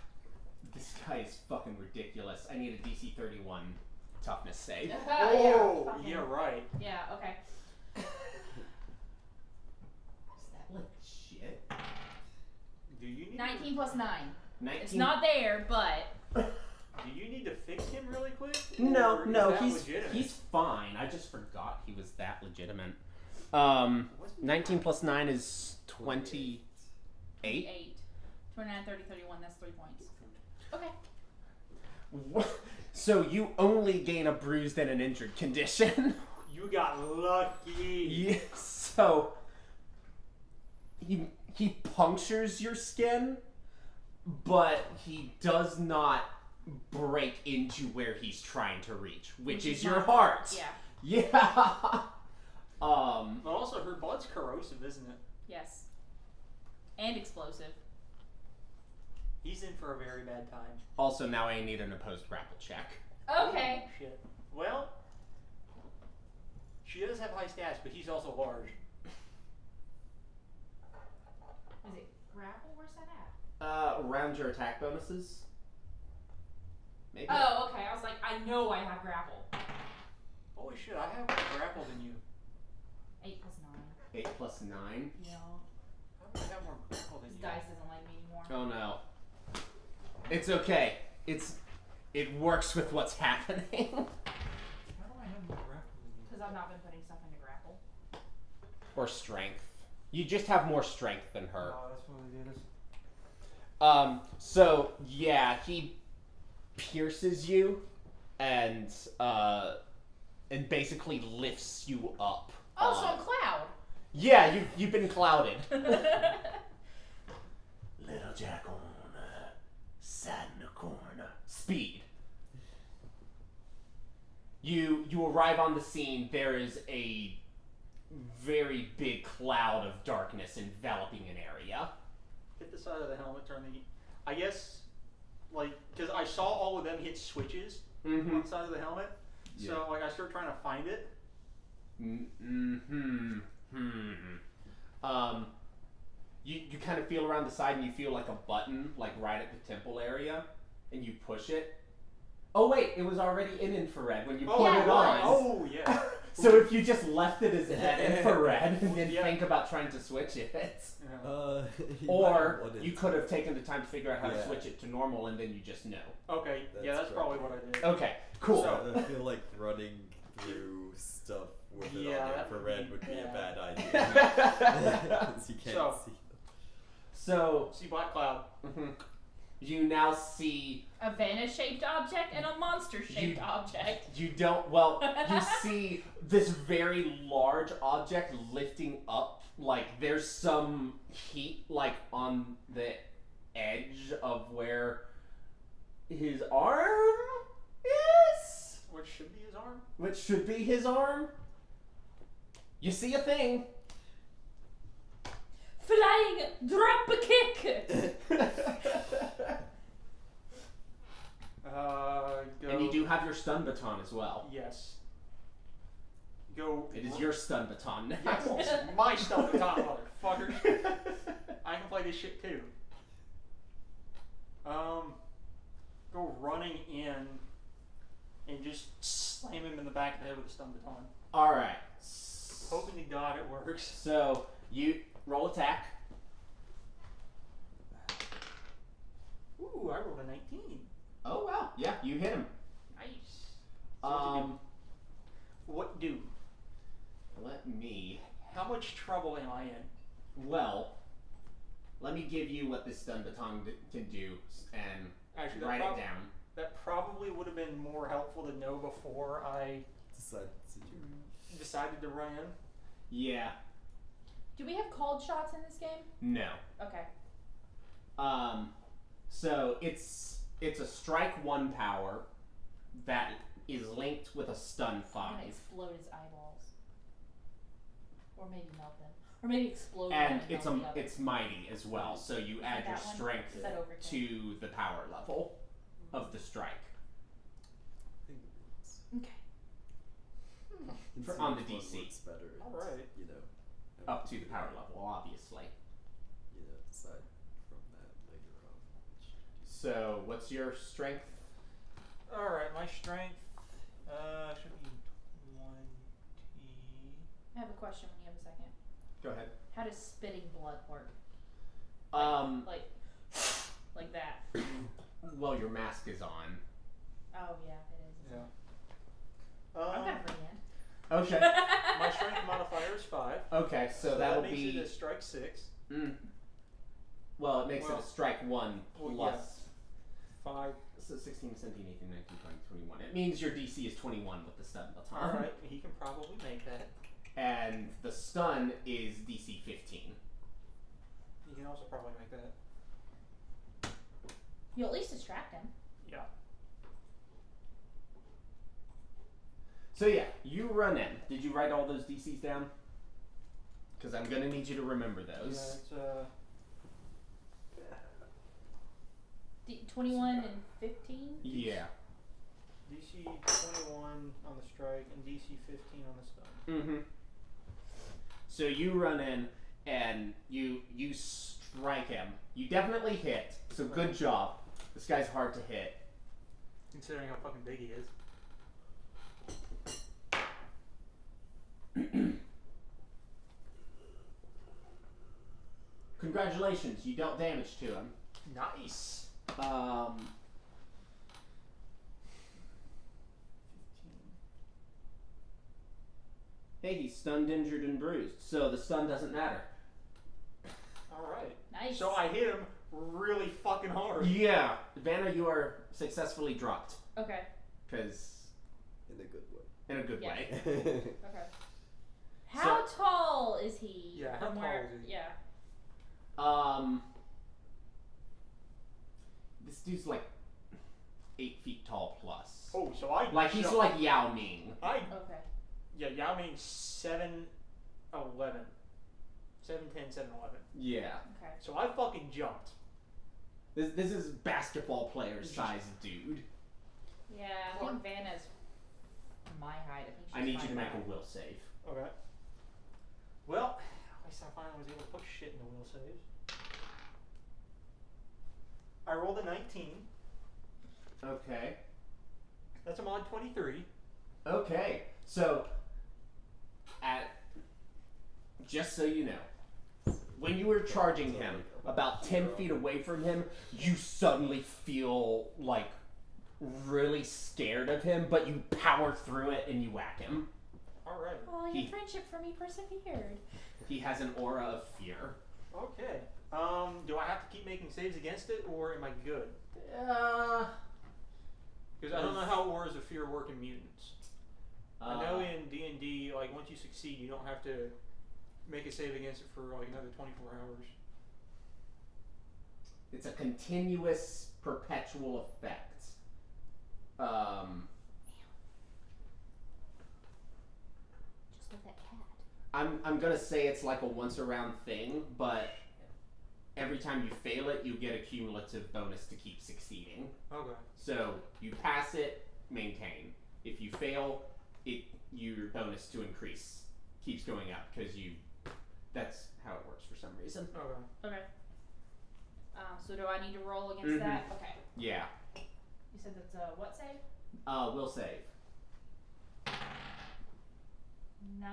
This guy is fucking ridiculous. I need a DC 31 toughness save. Oh, fucking- yeah, right. Yeah, okay. Is that legit? Do you need 19 + 9. 19? It's not there, but Do you need to fix him really quick? No, Or is no, that he's legitimate? he's fine. I just forgot he was that legitimate. What's 19 + 9 is 28. 8. 29, 30, 31. That's 3 points. Okay. So you only gain a bruised and an injured condition. You got lucky. Yeah, so he punctures your skin, but he does not break into where he's trying to reach, which is your heart. Yeah. Yeah. But also, her blood's corrosive, isn't it? Yes. And explosive. He's in for a very bad time. Also, now I need an opposed grapple check. Okay. Oh, shit. Well, she does have high stats, but he's also large. Is it grapple? Where's that at? Around your attack bonuses. Maybe. Oh, okay. I was like, I know I have grapple. Holy shit, I have more grapple than you. 8 plus 9. 8 plus 9. No. How do I have more grapple than This you? dice doesn't like me anymore. Oh no. It's okay. It works with what's happening. How do I have more grapple than you? Because I've not been putting stuff into grapple. Or strength. You just have more strength than her. Oh, that's what we do this. So yeah, he pierces you and basically lifts you up. Oh, so I'm Cloud. Yeah, you've been clouded. Little Jack on sat in the corner. Speed. You arrive on the scene. There is a very big cloud of darkness enveloping an area. Hit the side of the helmet, turn the... I guess, like, because I saw all of them hit switches on the side of the helmet. Yeah. So, like, I started trying to find it. You kind of feel around the side and you feel like a button, like right at the temple area, and you push it. Oh wait, it was already in infrared when you put yeah, it on. Oh, yeah. So if you just left it as that infrared and then Yeah. think about trying to switch it, Yeah. or you could have taken the time to figure out how to Yeah. switch it to normal and then you just know. Okay, yeah, That's that's probably what I did. Okay, cool. So- I feel like running through stuff with it Yeah, on that infrared would would be- be a yeah. bad idea. Because you can't So- see them. So See Black Cloud. you now see. A Vana-shaped object and a monster-shaped object. You don't. Well, you see this very large object lifting up. Like there's some heat, like on the edge of where his arm is, Which should be his arm. which should be his arm. You see a thing. Flying drop a kick. Go. And you do have your stun baton as well. Yes. Go. It is your stun baton now. Yes, it's my stuff, motherfucker. I can play this shit too. Go running in and just slam him in the back of the head with a stun baton. All right. Hoping to God it works. So you roll attack. Ooh, I rolled a 19. Oh wow, yeah, you hit him. Nice. What do? Let me. How much trouble am I in? Well, let me give you what this stun baton can do and Actually, write it down. That probably would have been more helpful to know before I decided to run in. Yeah. Do we have cold shots in this game? No. Okay. So it's a strike 1 power that is linked with a stun I'm 5. gonna explode his eyeballs. Or maybe melt them. Or maybe explode And them it's melt the other. it's mighty as well, so you add your that one? strength Is that overkill? to the power level of the strike Okay. on the DC. Looks better. and, Alright. You know. Up to the power level, obviously. You know, decide from that later on. So what's your strength? Alright, my strength should be 20. I have a question when you have a second. Go ahead. How does spitting blood work? Like that. Well, your mask is on. Oh yeah, it is. Yeah. I'm gonna freehand. Okay. My strength modifier is 5. Okay, so that that'll makes be. it a strike 6. Well, it makes it Well, a strike 1 well, plus. 5. So 16, 17, 18, 19, 20, 21. It means your DC is 21 with the stun baton. Alright, he can probably make that. And the stun is DC 15. He can also probably make that. You'll at least distract him. Yeah. So yeah, you run in. Did you write all those DCs down? Because I'm going to need you to remember those. Yeah, it's 21 and 15? Yeah. DC 21 on the strike and DC 15 on the stun. Mm-hmm. So you run in and you strike him. You definitely hit. So good job. This guy's hard to hit. Considering how fucking big he is. Congratulations, you dealt damage to him. Nice. 15. Hey, he's stunned, injured, and bruised. So the stun doesn't matter. Alright. Nice. So I hit him really fucking hard. Yeah. Vanna, you are successfully dropped. Okay. Because... In a good way. in a good Yeah. way. Okay. How tall is he? Yeah, how from tall where, is he? Yeah. This dude's like 8 feet tall plus. Oh, so I Like he's like Yao Ming. I Okay. yeah, Yao Ming's 7'11". 7'10", 7'11". Yeah. Okay. So I fucking jumped. This is basketball player size dude. Yeah, I think Vanna's my height. I think she's I need you to my make height. a will save. Okay. Well, at least I finally was able to put shit in the will saves. I rolled a 19. Okay. That's a mod 23. Okay. So, just so you know, when you were charging him, about 10 feet away from him, you suddenly feel like really scared of him, but you power through it and you whack him. Alright. Oh, your friendship for me persevered. He has an aura of fear. Okay. Do I have to keep making saves against it, or am I good? Because I don't know how auras of fear work in mutants. I know in D&D, like, once you succeed, you don't have to make a save against it for, like, another 24 hours. It's a continuous, perpetual effect. Just like that cat. I'm gonna say it's like a once around thing, but every time you fail it, you get a cumulative bonus to keep succeeding. Okay. So you pass it, maintain. If you fail, your bonus to increase keeps going up because that's how it works for some reason. Okay. Okay. So do I need to roll against that? Okay. Yeah. You said that's a what save? Will save. 9.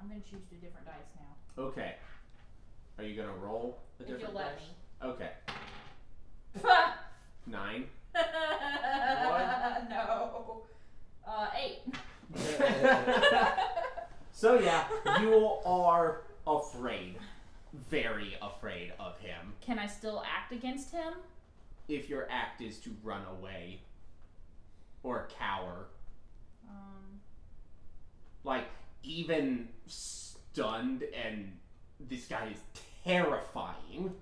I'm gonna choose 2 different dice now. Okay. Are you gonna roll a If different you'll let dice? me. Okay. 9. No. 8. So yeah, you are afraid. Very afraid of him. Can I still act against him? If your act is to run away or cower. Like, even stunned and this guy is terrifying,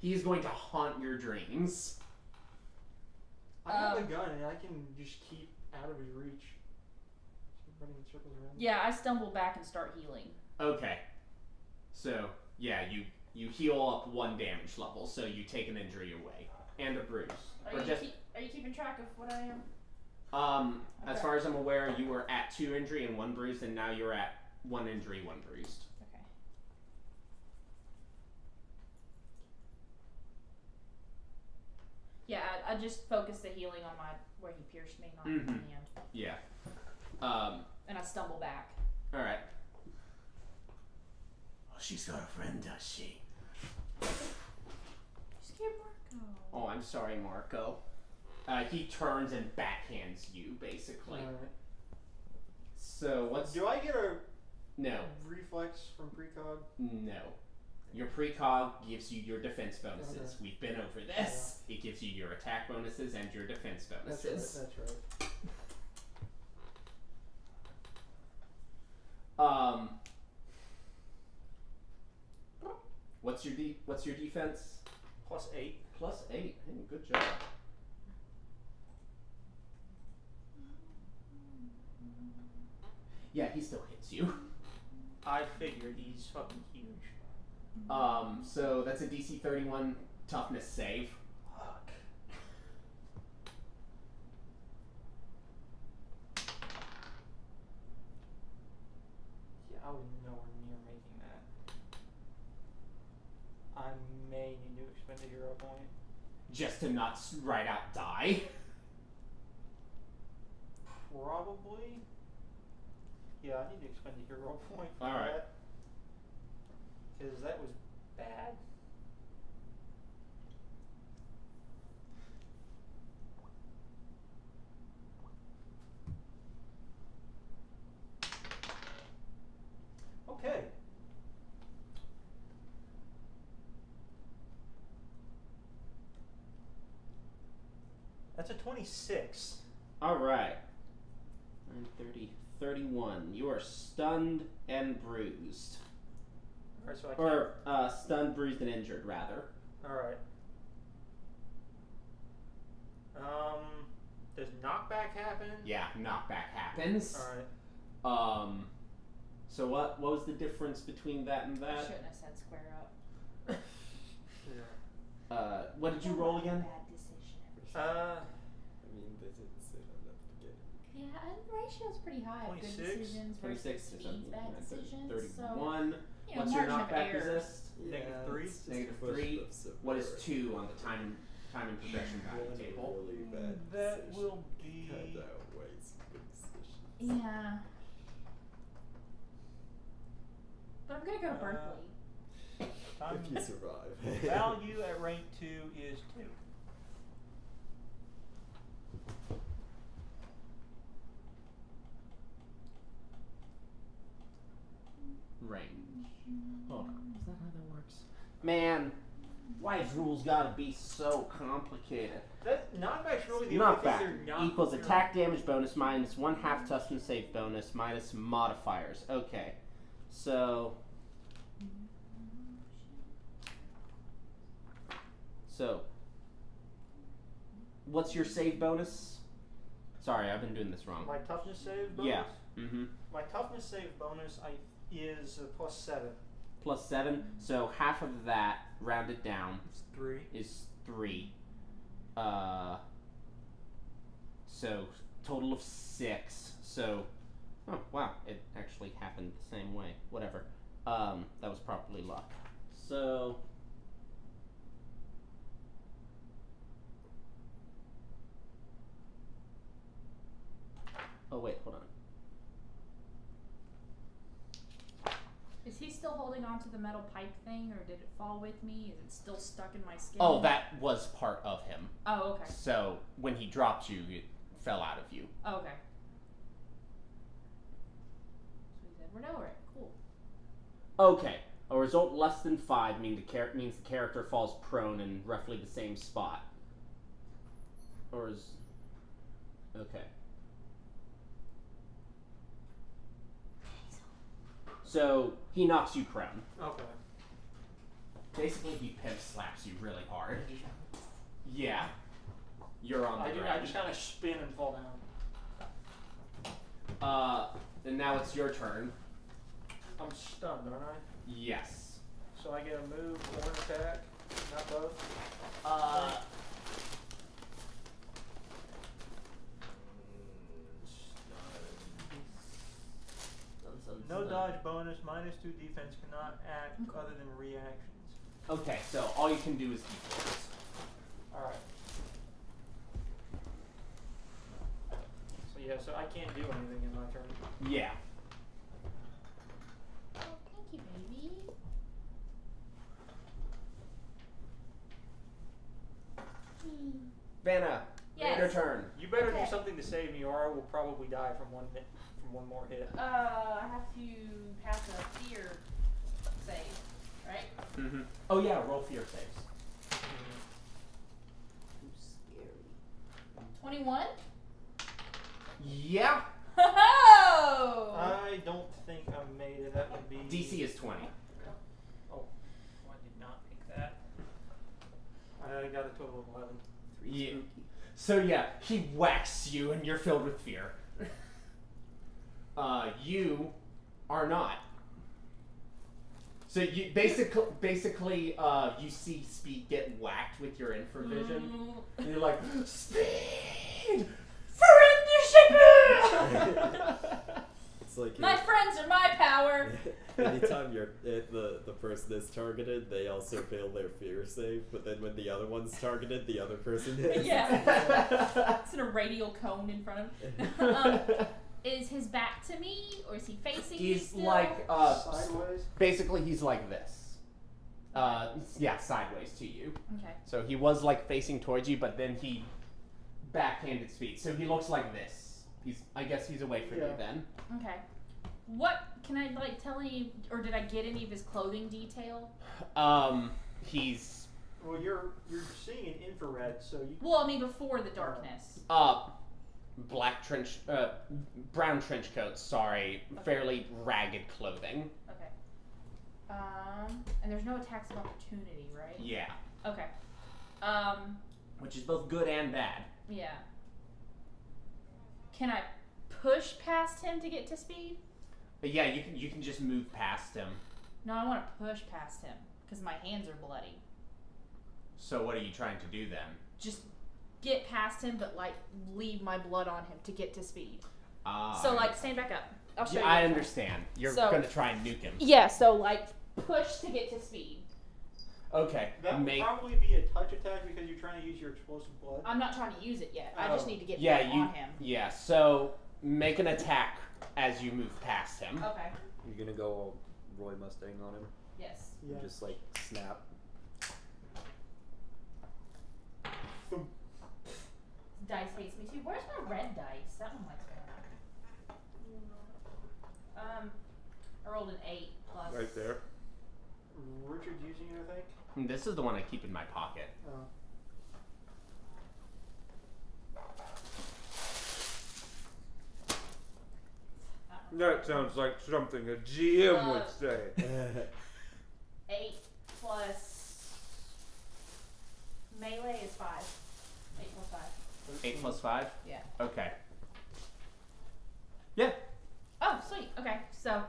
he is going to haunt your dreams. I have a gun and I can just keep out of his reach. Just running in circles around. Yeah, I stumble back and start healing. Okay. So, yeah, you heal up 1 damage level, so you take an injury away. And a bruise. Are you keeping track of what I am? As Okay. far as I'm aware, you were at 2 injury and 1 bruised, and now you're at 1 injury, 1 bruised. Okay. Yeah, I just focused the healing on where he pierced me, not on the end. Yeah. And I stumble back. Alright. Oh, she's got a friend, does she? You scared Marco. Oh, I'm sorry, Marco. He turns and backhands you, basically. Alright. So, what's... Do I get a No. reflex from precog? No. Your precog gives you your defense bonuses. Okay. We've been over this. It gives you your attack bonuses and your defense bonuses. That's right. What's your defense? +8. +8. Hey, good job. Yeah, he still hits you. I figured he's fucking huge. So that's a DC 31 toughness save. Fuck. Yeah, I was nowhere near making that. I may need to expend a hero point. Just to not right out die. Probably. Yeah, I need to expend a hero point for Alright. that. Because that was bad. Okay. That's a 26. Alright. 9, 30, 31. You are stunned and bruised. Alright, so I can't. Or stunned, bruised, and injured, rather. Alright. Does knockback happen? Yeah, knockback happens. Alright. So what was the difference between that and I that? shouldn't have said square up. Yeah. What did you roll again? Bad decision. I mean, they didn't say that at the beginning. Yeah, and the ratio's pretty high. 26? Good decisions 26 versus or 8 something. bad decisions. 31. So, What's your margin of knockback error. resist? -3? It's just Negative a question 3. of What is severity. 2 on the time and progression value table? Really bad That decision will be. kinda outweighs good decisions. Yeah. But I'm gonna go to Berkeley. If you survive. Value at rank 2 is 2. Range. Hold on. Is that how that works? Man, why has rules gotta be so complicated? That knockback's really the only thing Knockback they're not. equals attack damage bonus minus 1/2 toughness save bonus minus modifiers. Okay. So. What's your save bonus? Sorry, I've been doing this wrong. My toughness save bonus? Yeah. Mm-hmm. My toughness save bonus is +7. +7. So half of that, rounded down, It's 3. is 3. So total of 6. So, oh wow, it actually happened the same way. Whatever. That was probably luck. So. Oh wait, hold on. Is he still holding on to the metal pipe thing, or did it fall with me? Is it still stuck in my skin? Oh, that was part of him. Oh, okay. So when he dropped you, it fell out of you. Oh, okay. So he's Edward Elric. Cool. Okay. A result less than 5 means the character falls prone in roughly the same spot. Or is... Okay. So, he knocks you prone. Okay. Basically, he pimp slaps you really hard. Yeah. You're on the I ground. just kind of spin and fall down. And now it's your turn. I'm stunned, aren't I? Yes. So I get a move or an attack, not both. No dodge bonus, -2 defense, cannot act other than reactions. Okay, so all you can do is d4s. Alright. So yeah, so I can't do anything in my turn. Yeah. Oh, thank you, baby. Vanna, Yes. your turn. You better Okay. do something to save me, or I will probably die from one more hit. I have to pass a fear save, right? Mm-hmm. Oh yeah, roll fear saves. Too scary. 21? Yeah. Oh! I don't think I made it. That would be DC is 20. Oh, I did not pick that. I got a total of 11. Yeah. So yeah, he whacks you and you're filled with fear. You are not. So you basically you see Speed get whacked with your infravision. And you're like, Speed! Friendship! It's like My friends are my power! anytime the person is targeted, they also fail their fear save, but then when the other one's targeted, the other person is. Yeah. It's in a radial cone in front of him. Is his back to me, or is he facing me He's still? like, Sideways. basically he's like this. Yeah, sideways to you. Okay. So he was like facing towards you, but then he backhanded Speed. So he looks like this. I guess he's away from you then. Okay. What can I like tell any, or did I get any of his clothing detail? He's Well, you're seeing in infrared, so you. Well, I mean before the darkness. brown trench coat. Sorry, Okay. fairly ragged clothing. Okay. And there's no attacks of opportunity, right? Yeah, Okay. which is both good and bad. Yeah. Can I push past him to get to Speed? But yeah, you can just move past him. No, I want to push past him because my hands are bloody. So what are you trying to do then? Just get past him, but like leave my blood on him to get to Speed. So like stand back up. I'll show yeah, you. I understand. You're So- gonna try and nuke him. Yeah. So like push to get to Speed. Okay. That would probably be a touch attack because you're trying to use your explosive blood. I'm not trying to use it yet. I just need to get Yeah, blood you. on him. Yeah. So make an attack as you move past him. Okay. You're gonna go all Roy Mustang on him? Yes. Yeah. Just like snap. Dice hates me too. Where's my red dice? That one likes me. I rolled an 8 plus. Right there. Richard's using it, I think. And this is the one I keep in my pocket. That sounds like something a GM would say. 8 plus melee is 5. 8 plus 5. 8 plus 5. Yeah. Okay. Yeah. Oh, sweet. Okay. So,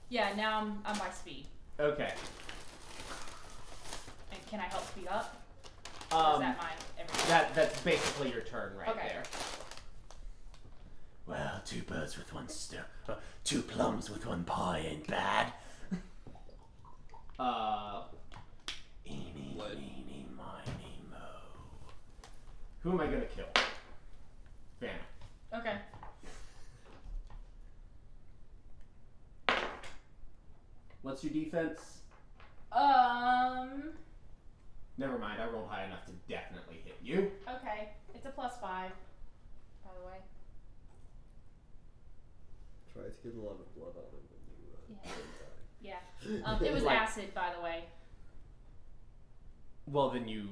yeah, now I'm by Speed. Okay. And can I help Speed up? Or is that mine? Everything? That's basically your turn right Okay. there. Well, 2 birds with 1 stone. 2 plums with 1 pie ain't bad. Eeny, What? meeny, miny, mo. Who am I gonna kill? Vana. Okay. What's your defense? Never mind, I rolled high enough to definitely hit you. Okay. It's a plus 5, by the way. Try to get a lot of blood on him when you Yeah. die. Yeah. It was Like- acid, by the way. Well, then you...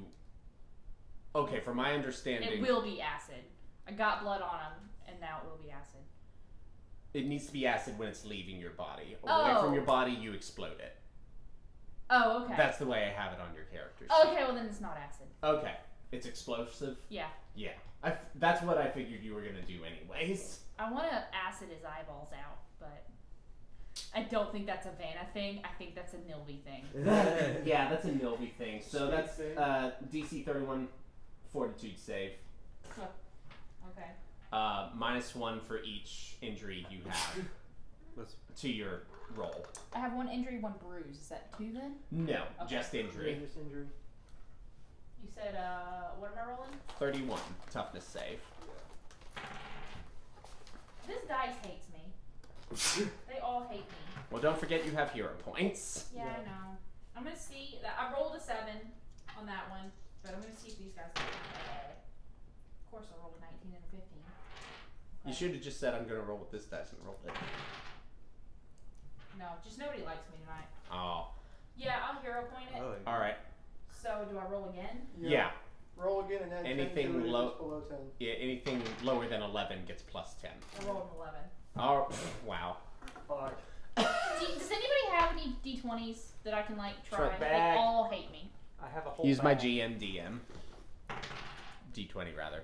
Okay, from my understanding... It will be acid. I got blood on him, and now it will be acid. It needs to be acid when it's leaving your body. Away from your body, you explode it. Oh, okay. That's the way I have it on your character sheet. Okay, well then it's not acid. Okay. It's explosive? Yeah. Yeah. That's what I figured you were going to do anyways. I want to acid his eyeballs out, but I don't think that's a Vanna thing. I think that's a Nilby thing. Yeah, that's a Nilby thing. So Sweet that's thing. DC 31 Fortitude save. Okay. -1 for each injury you have to your roll. I have 1 injury, 1 bruise. Is that 2 then? No, Okay. just injury. Dangerous injury. You said, what am I rolling? 31 toughness save. This dice hates me. They all hate me. Well, don't forget you have hero points. Yeah, I know. I'm gonna see that I rolled a 7 on that one, but I'm gonna see if these guys like me. Of course, I rolled a 19 and a 15. You should have just said I'm gonna roll with this dice and roll it. No, just nobody likes me tonight. Oh. Yeah, I'll hero point it. I like again? Yeah. Roll again and add Anything 10 to it if low- it's below 10. Yeah, anything lower than 11 gets plus 10. I rolled an 11. Oh, wow. Fuck. Does anybody have any D20s that I can like try? Truck They bag. all hate me. I have a whole Use my bag. GM D20 rather.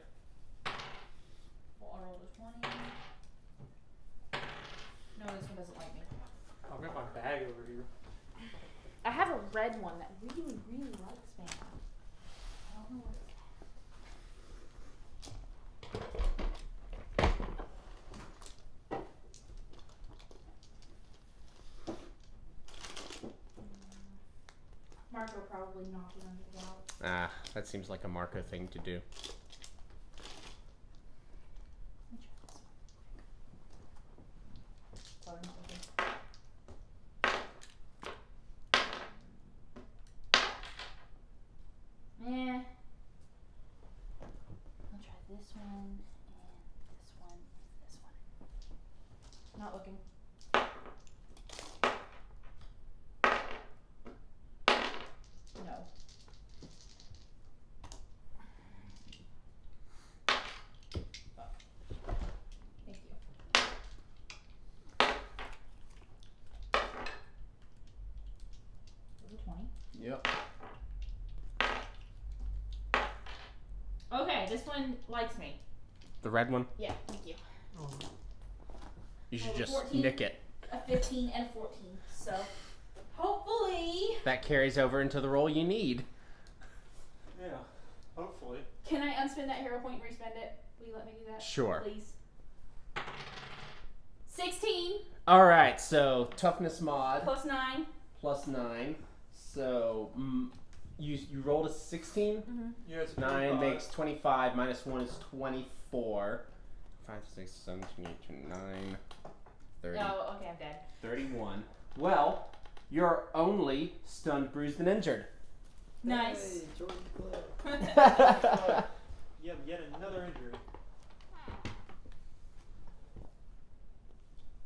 Well, I rolled a 20. No, this one doesn't like me. I've got my bag over here. I have a red one that really, really likes Vana. I don't know what it's Marco probably knocked it under the out. Ah, that seems like a Marco thing to do. Sorry, not looking. Eh. I'll try this one and this one and this one. Not looking. No. Fuck. Thank you. Was it 20? Yep. Okay, this one likes me. The red one? Yeah, thank you. You should Roll a just 14. nick it. A 15 and a 14. So, hopefully. That carries over into the roll you need. Yeah, hopefully. Can I unspend that hero point and respend it? Will you let me do that? Sure. Please. 16 Alright, so toughness mod plus 9. plus 9. So you rolled a 16? Mm-hmm. Yeah, it's 9 25. makes 25, minus 1 is 24. 5, 6, 7, 8, 9, 30. Oh, okay, I'm dead. 31. Well, you're only stunned, bruised, and injured. Nice. Hey, join the club. Yeah, yet another injury.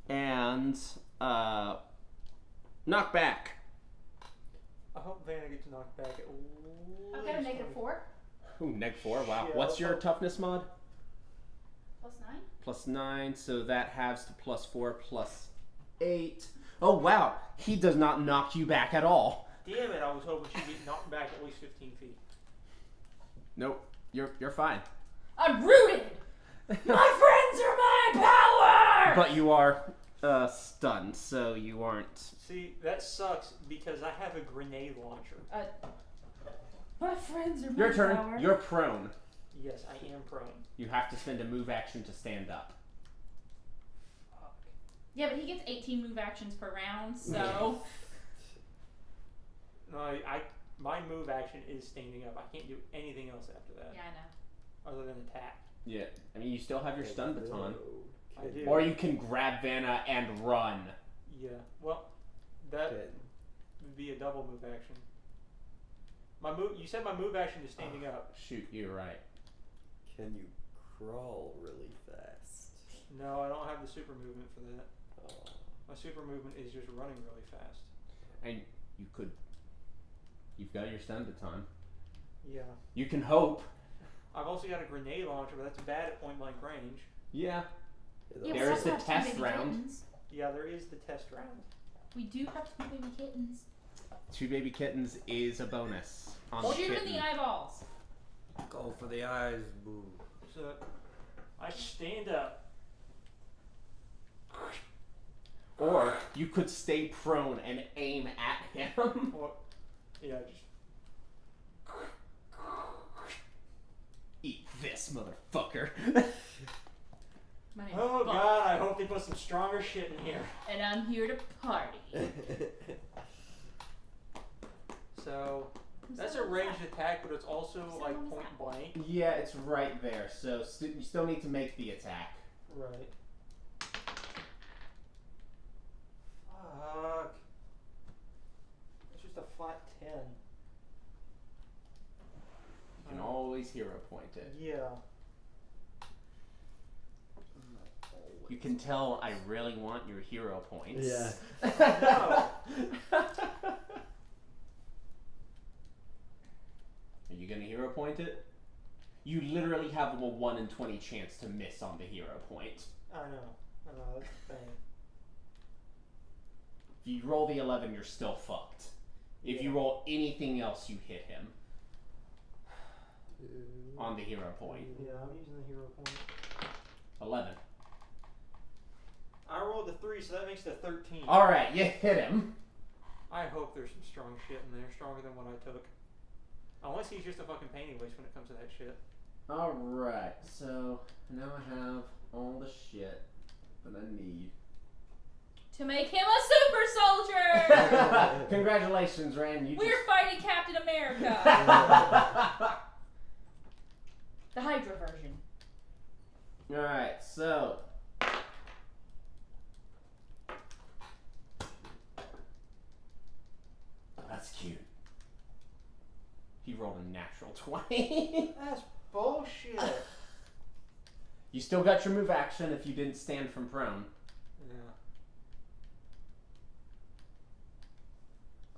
And, knock back. I hope Vana gets knocked back at I've got a least negative 20. 4 Ooh, neg 4, wow. Yeah, What's your I'll- toughness mod? plus 9. Plus 9, so that halves to plus 4, plus 8. Oh, wow. He does not knock you back at all. Damn it, I was hoping she'd get knocked back at least 15 feet. Nope. You're fine. I'm rooted. My friends are my power. But you are stunned, so you aren't. See, that sucks because I have a grenade launcher. My friends are my Your turn. power. You're prone. Yes, I am prone. You have to spend a move action to stand up. Fuck. Yeah, but he gets 18 move actions per round, so. No, my move action is standing up. I can't do anything else after that Yeah, I know. other than attack. Yeah. I mean, you still have your stun baton. I do. Or you can grab Vanna and run. Yeah. Well, that would be a double move action. My move. You said my move action is standing up. Shoot, you're right. Can you crawl really fast? No, I don't have the super movement for that. Oh. My super movement is just running really fast. And you could. You've got your stun baton. Yeah. You can hope. I've also got a grenade launcher, but that's bad at point blank range. Yeah. Yeah, There we is also the have test two baby round. Kittens. Yeah, there is the test round. We do have 2 baby kittens. 2 baby kittens is a bonus on the Shoot in kitten. the eyeballs. Go for the eyes, boo. So I stand up. Or you could stay prone and aim at him. Or, yeah, just Eat this, motherfucker. My name's oh Buck, god, I hope they put some stronger shit in here. and I'm here to party. So that's a So what's ranged that? attack, but it's also So like what was point that? blank. Yeah, it's right there. So you still need to make the attack. Right. Fuck. It's just a flat 10. You can always hero point it. Yeah. You can tell I really want your hero points. Yeah. No. Are point it, you literally have a 1 in 20 chance to miss on the hero point. I know, that's the thing. If you roll the 11, you're still fucked. If you roll anything else, you hit him on the hero point. Yeah, I'm using the hero point. 11. I rolled a 3, so that makes it a 13. Alright, you hit him. I hope there's some strong shit in there, stronger than what I took. Unless he's just a fucking painting waste when it comes to that shit. Alright, so now I have all the shit that I need. To make him a super soldier! Congratulations, Rand. We're fighting Captain America! The Hydra version. Alright, so. That's cute. He rolled a natural 20. That's bullshit. You still got your move action if you didn't stand from prone. Yeah.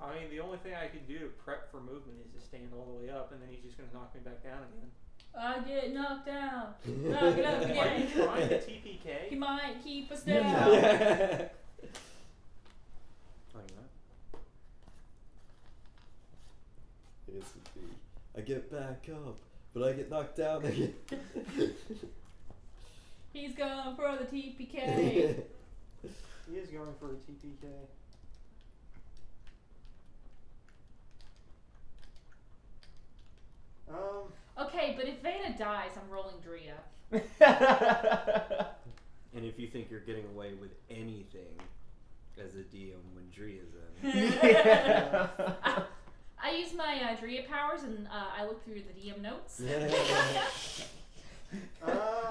I mean, the only thing I could do to prep for movement is to stand all the way up, and then he's just going to knock me back down again. I get knocked down. Knock it up Are you again. trying to TPK? He might keep us down. Like that. I guess it'd be, I get back up, but I get knocked down again. He's going for the TPK. He is going for a TPK. Okay, but if Vana dies, I'm rolling Drea. And if you think you're getting away with anything as a DM when Dria's in, I use my Drea powers and I look through the DM notes.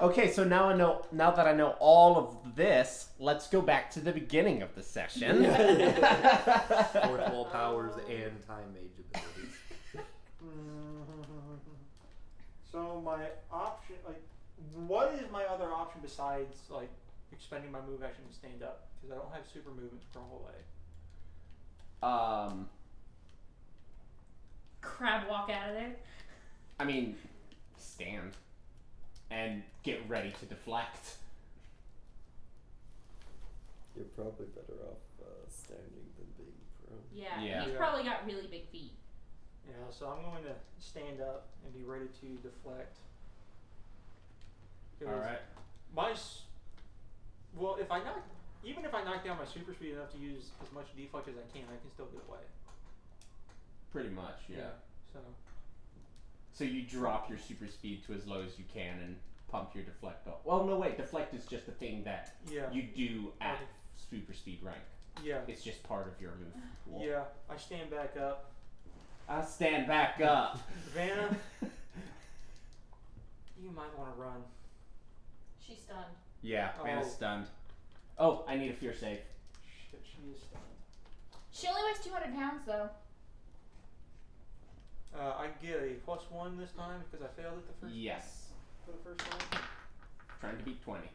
Okay, so now that I know all of this, let's go back to the beginning of the session. fourth wall powers and time mage abilities. So my option, like, what is my other option besides, like, expending my move action to stand up? Because I don't have super movement to crawl away. Crab walk out of there. I mean, stand and get ready to deflect. You're probably better off standing than being prone. Yeah, he's probably got really big feet. Yeah, so I'm going to stand up and be ready to deflect. Alright. Well, even if I knock down my super speed enough to use as much deflect as I can still get away. Pretty much, yeah. So you drop your super speed to as low as you can and pump your deflect up. Well, no, wait. Deflect is just a thing that you do at super speed rank. Yeah. It's just part of your move pool. Yeah, I stand back up. I stand back up. Vanna, you might want to run. She's stunned. Yeah, Vanna's stunned. Oh, I need a fear save. Shit, she is stunned. She only weighs 200 pounds, though. I get a +1 this time because I failed it the first time. Yes. For the first time. Trying to beat 20.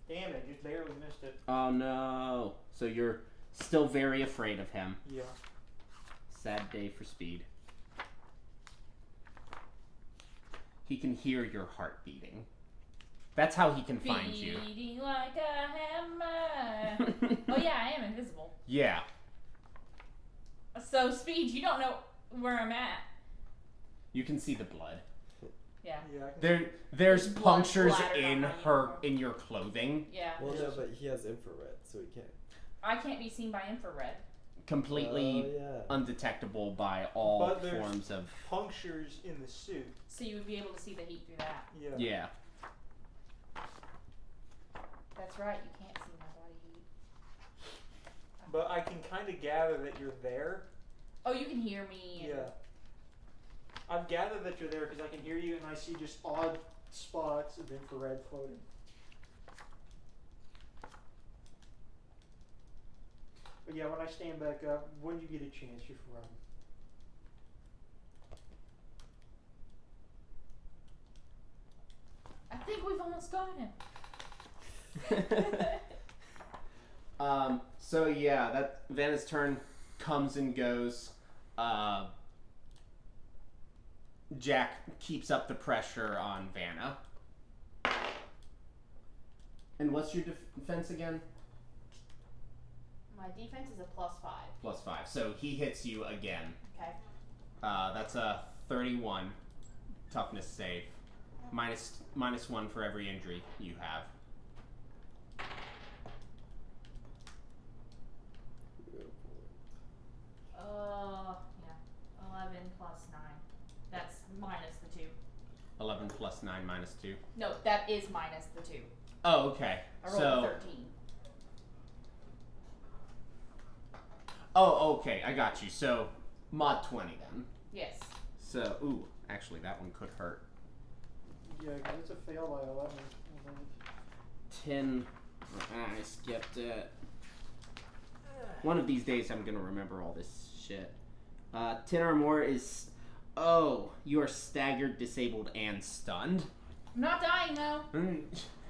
Damn it, just barely missed it. Oh no. So you're still very afraid of him. Yeah. Sad day for Speed. He can hear your heart beating. That's how he can find you. Beating like a hammer. Oh yeah, I am invisible. Yeah. So Speed, you don't know where I'm at. You can see the blood. Yeah. There's Blood punctures splattered on in my her uniform. in your clothing. Yeah. Well, no, but he has infrared, so he can't. I can't be seen by infrared. Completely undetectable by all But there's forms of punctures in the suit. So you would be able to see the heat through that. Yeah. Yeah. That's right, you can't see my body heat. But I can kind of gather that you're there. Oh, you can hear me. And Yeah. I've gathered that you're there because I can hear you and I see just odd spots of infrared floating. But yeah, when I stand back up, when you get a chance, just run. I think we've almost got him. So yeah, that Vanna's turn comes and goes. Jack keeps up the pressure on Vana. And what's your defense again? My defense is a +5. +5. So he hits you again. Okay. That's a 31 toughness save. -1 for every injury you have. Yeah. 11 + 9. That's minus the 2. 11 + 9 - 2. No, that is minus the 2. Oh, okay. I rolled a 13. Oh, okay. I got you. So, mod 20 then. Yes. So, ooh, actually, that one could hurt. Yeah, because it's a fail by 11. 10. I skipped it. One of these days, I'm gonna remember all this shit. 10 or more is. Oh, you are staggered, disabled, and stunned. I'm not dying though.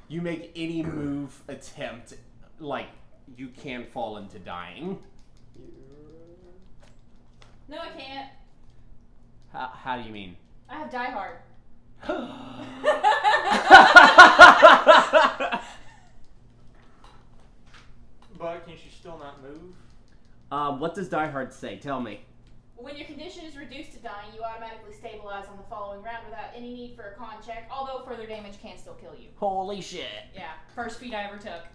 You make any move attempt, like you can fall into dying. No, I can't. How do you mean? I have Die Hard. But can she still not move? What does Die Hard say? Tell me. When your condition is reduced to dying, you automatically stabilize on the following round without any need for a con check, although further damage can still kill you. Holy shit. Yeah, first feat I ever took.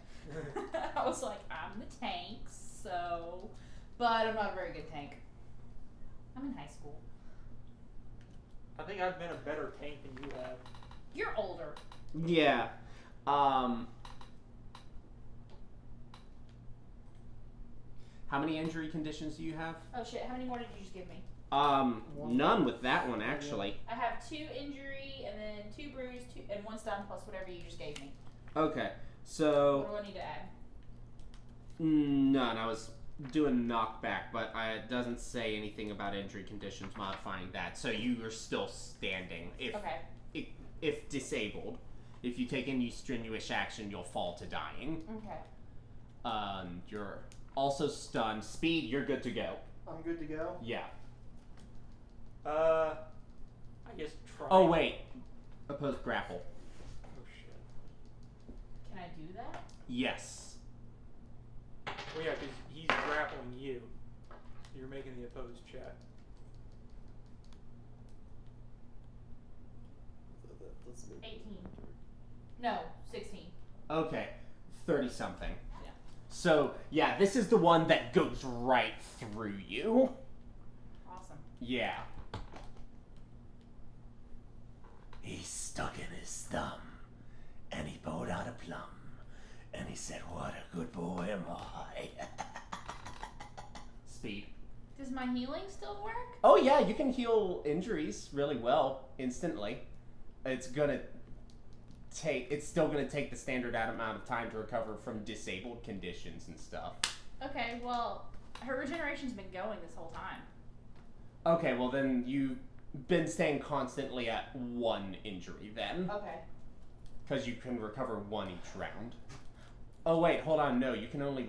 I was like, I'm the tank, so... But I'm not a very good tank. I'm in high school. I think I've been a better tank than you have. You're older. Yeah. How many injury conditions do you have? Oh shit, how many more did you just give me? None with that one, actually. I have 2 injury, and then 2 bruise, 2, and 1 stun, plus whatever you just gave me. Okay, so... What do I need to add? None. I was doing knockback, but it doesn't say anything about injury conditions modifying that. So you are still standing. Okay. If disabled. If you take any strenuous action, you'll fall to dying. Okay. You're also stunned. Speed, you're good to go. I'm good to go? Yeah. I guess try. Oh, wait. Opposed grapple. Oh, shit. Can I do that? Yes. Well, yeah, because he's grappling you. You're making the opposed check. So that does make 18. No, 16. Okay. 30-something. Yeah. So, yeah, this is the one that goes right through you. Awesome. Yeah. He stuck in his thumb, and he pulled out a plum, and he said, "What a good boy am I." Speed. Does my healing still work? Oh yeah, you can heal injuries really well instantly. It's still gonna take the standard amount of time to recover from disabled conditions and stuff. Okay, well, her regeneration's been going this whole time. Okay, well then you've been staying constantly at 1 injury then. Okay. Because you can recover 1 each round. Oh wait, hold on, no, you can only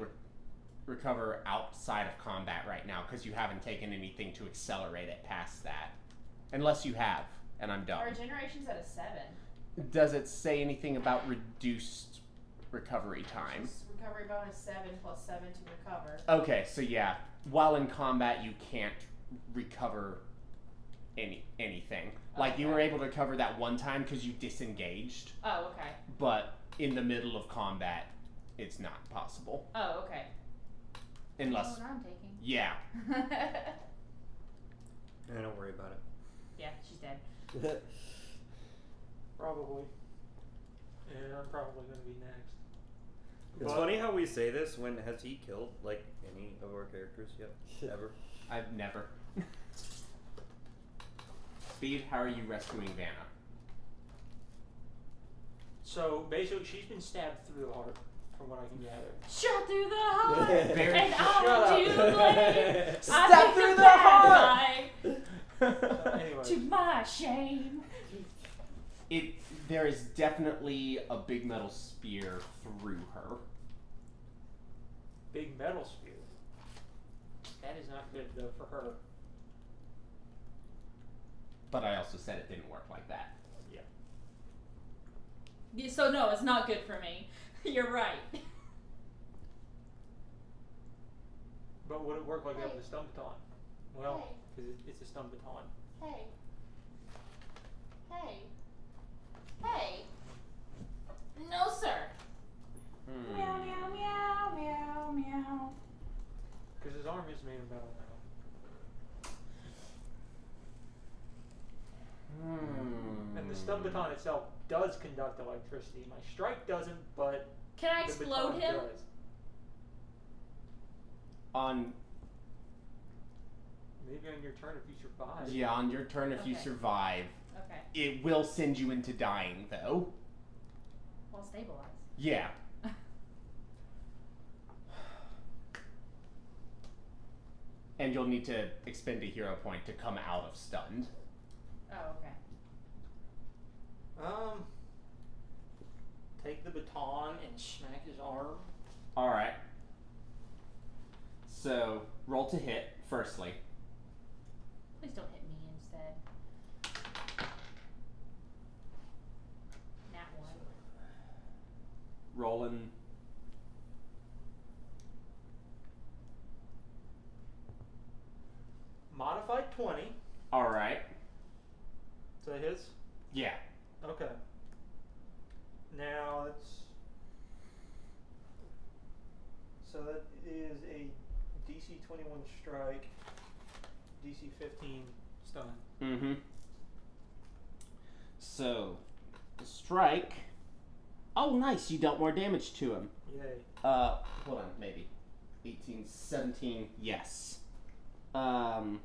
recover outside of combat right now because you haven't taken anything to accelerate it past that. Unless you have, and I'm done. Our regeneration's at a 7. Does it say anything about reduced recovery time? Just recovery bonus 7 plus 7 to recover. Okay, so yeah, while in combat you can't recover anything. Like you were able to recover that one time because you disengaged. Oh, okay. But in the middle of combat, it's not possible. Oh, okay. Unless, That's what I'm taking. yeah. Don't worry about it. Yeah, she's dead. Probably. And I'm probably going to be next. It's funny how we say this when has he killed like any of our characters yet? Ever? I've never. Speed, how are you rescuing Vana? So basically, she's been stabbed through the heart, from what I can gather. Shot through the heart, Very and Shut I'll do up. blame. Stab through the heart. Anyway, To my shame. There is definitely a big metal spear through her. Big metal spear. That is not good though for her. But I also said it didn't work like that. Yeah, so no, it's not good for me. You're right. But would it work like that with a stun baton? Well, because it's a stun baton. Hey. Hey. Hey. No, sir. Meow, meow, meow, meow, meow. Because his arm is made of metal now. And the stun baton itself does conduct electricity. My strike doesn't, but Can I the explode baton him? does. Maybe on your turn if you survive. Yeah, on your turn if you Okay. survive. Okay. It will send you into dying, though. Well, stabilize. Yeah. And you'll need to expend a hero point to come out of stunned. Oh, okay. Take the baton and smack his arm. Alright. So, roll to hit, firstly. Please don't hit me instead. Nat 1. Rolling. Modified 20. Alright. So that hits? Yeah. Okay. Now that's. So that is a DC 21 strike, DC 15 stun. Mm-hmm. So, the strike. Oh, nice. You dealt more damage to him. Yay. Hold on, maybe. 18, 17, yes. 21,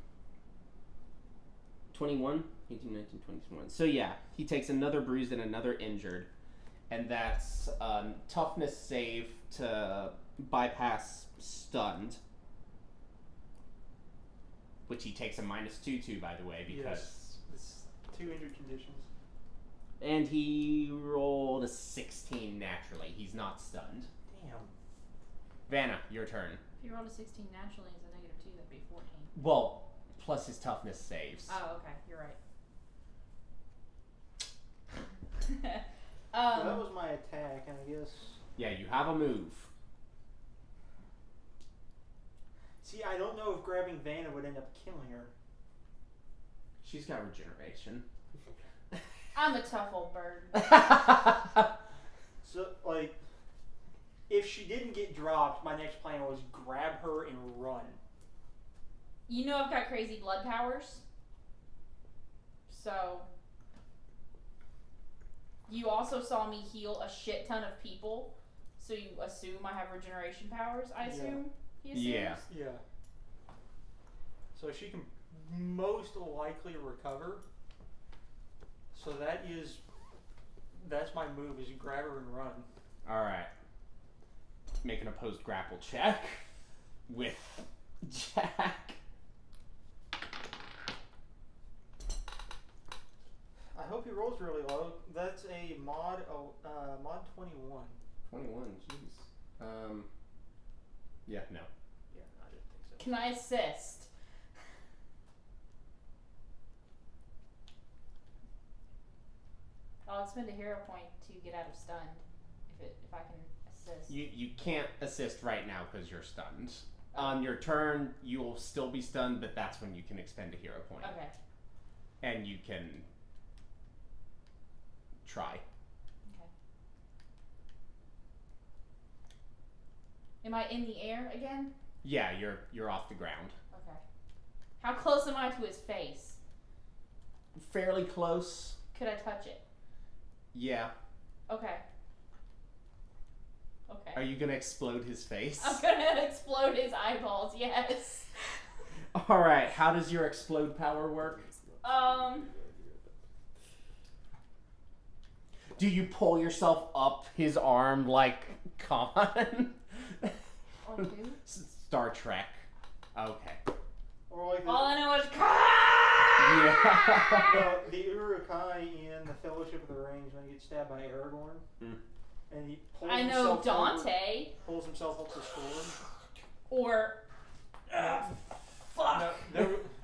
18, 19, 20, 21. So yeah, he takes another bruised and another injured. And that's toughness save to bypass stunned. Which he takes a -2 to, by the way, because... Yes. It's 2 injured conditions. And he rolled a 16 naturally. He's not stunned. Damn. Vanna, your turn. If you rolled a 16 naturally as a -2, that'd be 14. Well, plus his toughness saves. Oh, okay. You're right. So that was my attack, and I guess. Yeah, you have a move. See, I don't know if grabbing Vana would end up killing her. She's got regeneration. I'm a tough old bird. So, like, if she didn't get dropped, my next plan was grab her and run. You know I've got crazy blood powers. So... You also saw me heal a shit ton of people. So you assume I have regeneration powers, I assume? He assumes? Yeah. Yeah. So she can most likely recover. So that's my move, is grab her and run. Alright. Make an opposed grapple check with Jack. I hope he rolls really low. That's a mod 21. 21, jeez. Yeah, no. Yeah, I didn't think so. Can I assist? I'll expend a hero point to get out of stunned if I can assist. You can't assist right now because you're stunned. On your turn, you will still be stunned, but that's when you can expend a hero point. Okay. And you can try. Okay. Am I in the air again? Yeah, you're off the ground. Okay. How close am I to his face? Fairly close. Could I touch it? Yeah. Okay. Okay. Are you gonna explode his face? I'm gonna explode his eyeballs, yes. Alright, how does your explode power work? Do you pull yourself up his arm like Khan? Or two? Star Trek. Okay. Or like All I know is Yeah. No, the Urukai in the Fellowship of the Rings when he gets stabbed by Aragorn, and he pulls I know himself Dante. pulls himself up the sword. Or No,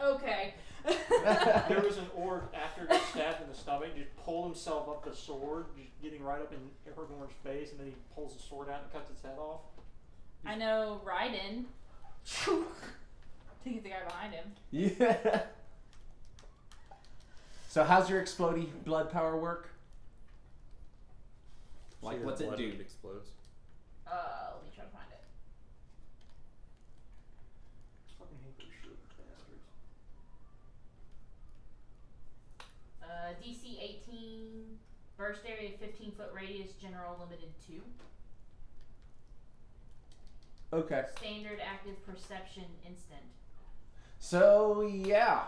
okay. there was an orc after he got stabbed in the stomach, just pulled himself up the sword, just getting right up in Aragorn's face, and then he pulls the sword out and cuts its head off. I know Raiden. To get the guy behind him. Yeah. So how's your explodey blood power work? Like, Shoot what's it blood do? when It explodes. Let me try to find it. Fucking hate those shit bastards. DC 18, burst area 15-foot radius, general limited 2. Okay. Standard active perception instant. So yeah,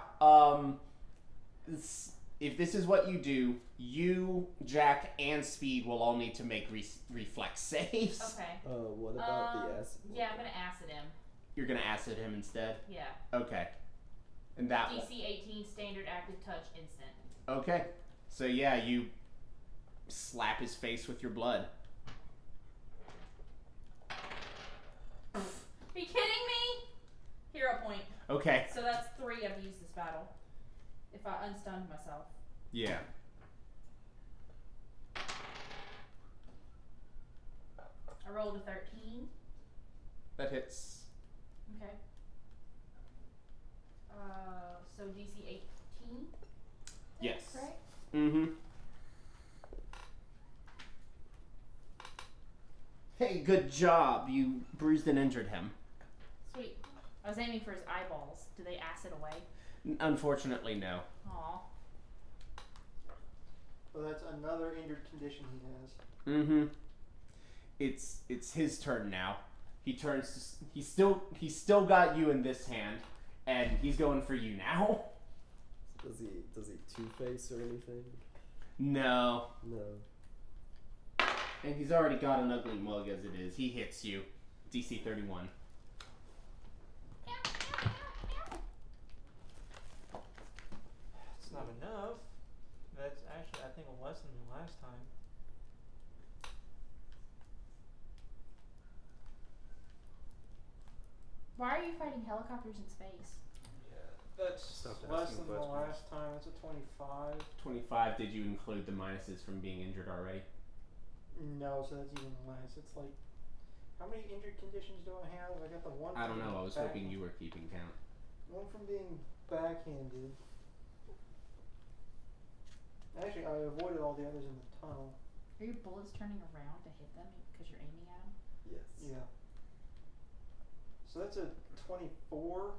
if this is what you do, you, Jack, and Speed will all need to make reflex saves. Okay. What about the acid? Yeah, I'm gonna acid him. You're gonna acid him instead. Yeah. Okay. And that one. DC 18, standard active touch instant. Okay. So yeah, you slap his face with your blood. Are you kidding me? Hero point. Okay. So that's 3 I've used this battle. If I unstunned myself. Yeah. I rolled a 13. That hits. Okay. So DC 18? Yes. Right? Mm-hmm. Hey, good job. You bruised and injured him. Sweet. I was aiming for his eyeballs. Do they acid away? Unfortunately, no. Aw. So that's another injured condition he has. Mm-hmm. It's his turn now. He turns. He's still got you in this hand, and he's going for you now. Does he two-face or anything? No. No. And he's already got an ugly mug as it is. He hits you. DC 31. It's not enough. That's actually, I think, less than the last time. Why are you fighting helicopters in space? That's Stop less asking than the questions. last time. It's a 25. 25. Did you include the minuses from being injured already? No, so that's even less. It's like, how many injured conditions do I have? I got the one. I from don't know. I was back- hoping you were keeping count. One from being backhanded. Actually, I avoided all the others in the tunnel. Are your bullets turning around to hit them because you're aiming at them? Yes. Yeah. So that's a 24.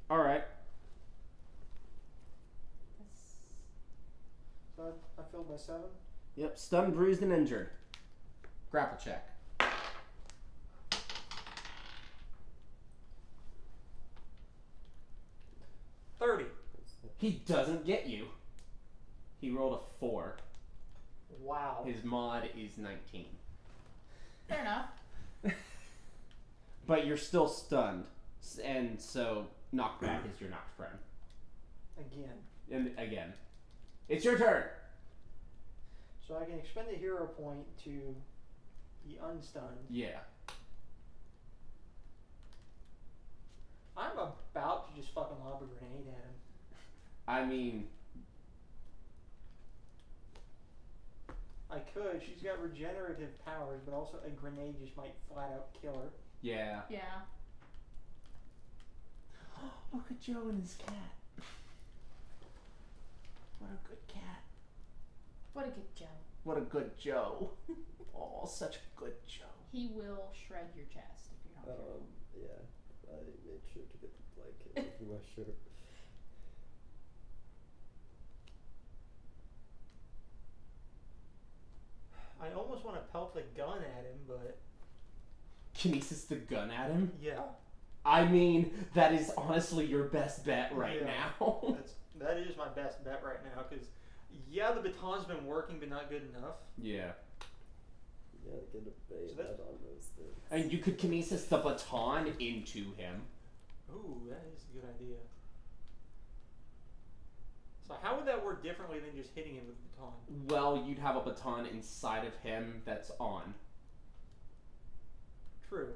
All right. That's... So I filled my 7. Yep. Stunned, bruised, and injured. Grapple check. 30. He doesn't get you. He rolled a 4. Wow. His mod is 19. Fair enough. But you're still stunned, and so knockback is your knocked prone. Again. And again, it's your turn. So I can expend a hero point to be unstunned. Yeah. I'm about to just fucking lob a grenade at him. I mean, I could. She's got regenerative powers, but also a grenade just might flat out kill her. yeah. Yeah. Look at Joe and his cat. What a good cat. What a good Joe. What a good Joe. Oh, such a good Joe. He will shred your chest if you're not careful. Yeah. I made sure to get the blanket over my shirt. I almost want to pelt the gun at him, but Kinesis the gun at him? yeah, I mean, that is honestly your best bet right Yeah. now. that is my best bet right now. Because yeah, the baton's been working, but not good enough. Yeah. Yeah, get a bayonet that's- on those things. And you could kinesis the baton into him. Ooh, that is a good idea. So how would that work differently than just hitting him with the baton? Well, you'd have a baton inside of him that's on. True.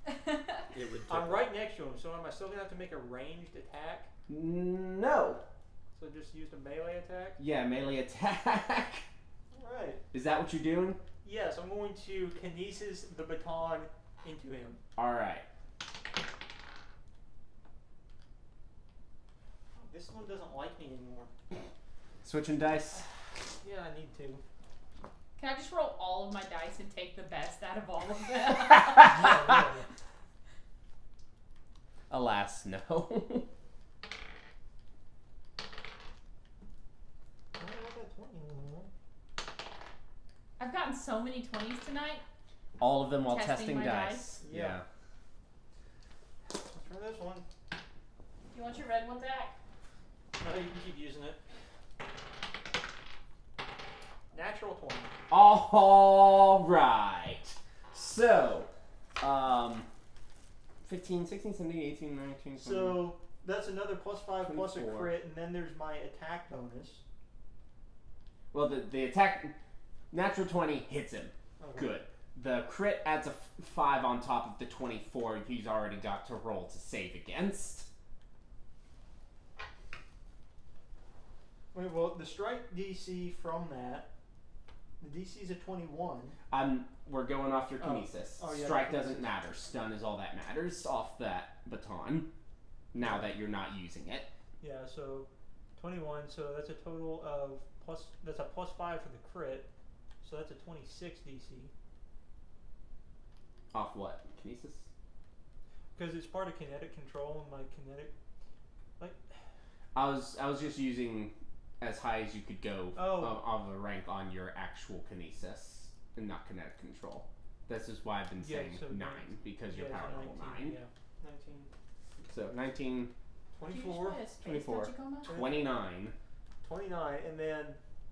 It would. I'm right next to him, so am I still gonna have to make a ranged attack? No. So just use a melee attack? Yeah, melee attack. Alright. Is that what you're doing? Yes, I'm going to kinesis the baton into him. Alright. This one doesn't like me anymore. Switching dice. Yeah, I need to. Can I just roll all of my dice and take the best out of all of them? Yeah, really. Alas, no. I don't want that 20 anymore. I've gotten so many 20s tonight. All of them while Testing testing my dice. dice. Yeah. Let's try this one. You want your red one back? No, you can keep using it. Natural 20. All right. So, 15, 16, 17, 18, 19, 20. So that's another +5 plus a 24. crit, and then there's my attack bonus. Well, the attack, natural 20 hits him. Okay. Good. The crit adds a 5 on top of the 24 he's already got to roll to save against. Wait, well, the strike DC from that, the DC is a 21. We're going off your Oh. kinesis. Oh, yeah, Strike kinesis. doesn't matter. Stun is all that matters off that baton. Now that you're not using it. Yeah, so 21. So that's a total of that's a +5 for the crit. So that's a 26 DC. Off what? Kinesis? Because it's part of kinetic control, and my kinetic. I was just using as high as you could go Oh. of a rank on your actual kinesis and not kinetic control. This is why I've been Yeah, saying so 9 because you're yeah, power so level 19, 9. Yeah, 19. So 19, 24, 24. 29. 29, and then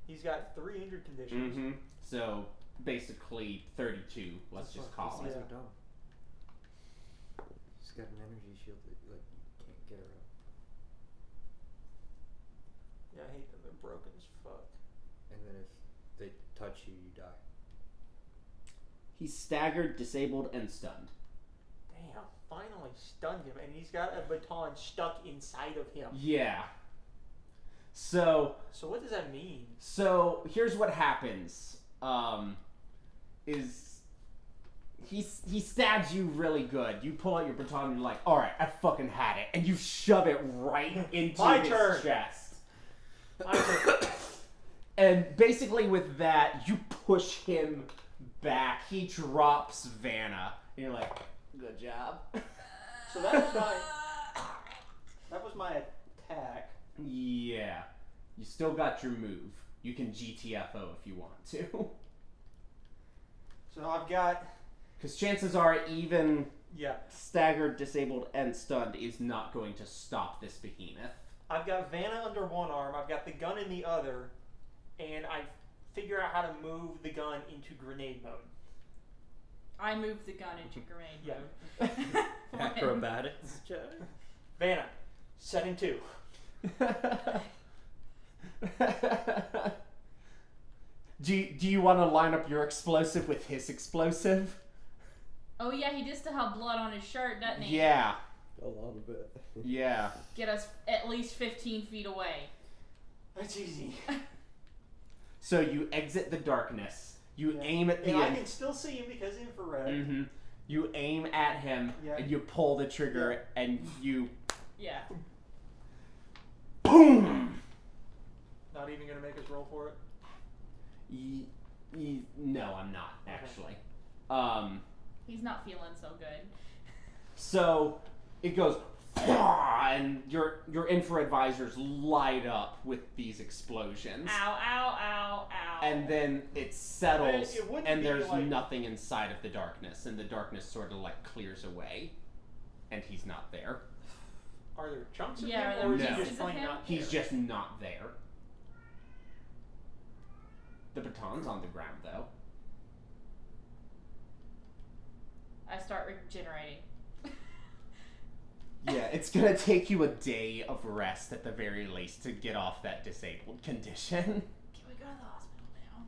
he's got 300 conditions. Mm-hmm. So basically 32. Let's just call He's it. so dumb. He's got an energy shield that you can't get around. Yeah, I hate them. They're broken as fuck. And then if they touch you, you die. He's staggered, disabled, and stunned. Damn, finally stunned him, and he's got a baton stuck inside of him. Yeah. So what does that mean? So here's what happens. Is he stabs you really good. You pull out your baton and you're like, all right, I fucking had it, and you shove it right into My his turn. chest. My turn. And basically with that, you push him back. He drops Vanna. And you're like, good job. So that was my attack. Yeah. You still got your move. You can GTFO if you want to. So I've got Because chances are even yeah, staggered, disabled, and stunned is not going to stop this behemoth. I've got Vanna under one arm. I've got the gun in the other, and I figure out how to move the gun into grenade mode. I moved the gun into grenade Yeah. mode. Acrobatics check. Vanna, setting 2. Do you want to line up your explosive with his explosive? Oh yeah, he does still have blood on his shirt, doesn't he? Yeah. A lot of it. Yeah. Get us at least 15 feet away. That's easy. So you exit the darkness. You Yeah. aim at the And I end. can still see him because infrared. Mm-hmm. You aim at him Yeah. and you pull the trigger and you Yeah. boom. Not even gonna make us roll for it. No, I'm not actually. He's not feeling so good. So it goes, and your infrared visors light up with these explosions, Ow, ow, ow, ow. and then it settles, It wouldn't and be there's like- nothing inside of the darkness, and the darkness sort of like clears away, and he's not there. Are there chunks of Yeah, him, are or is there he pieces just of plain him? not He's there? just not there. The baton's on the ground though. I start regenerating. Yeah, it's gonna take you a day of rest at the very least to get off that disabled condition. Can we go to the hospital now?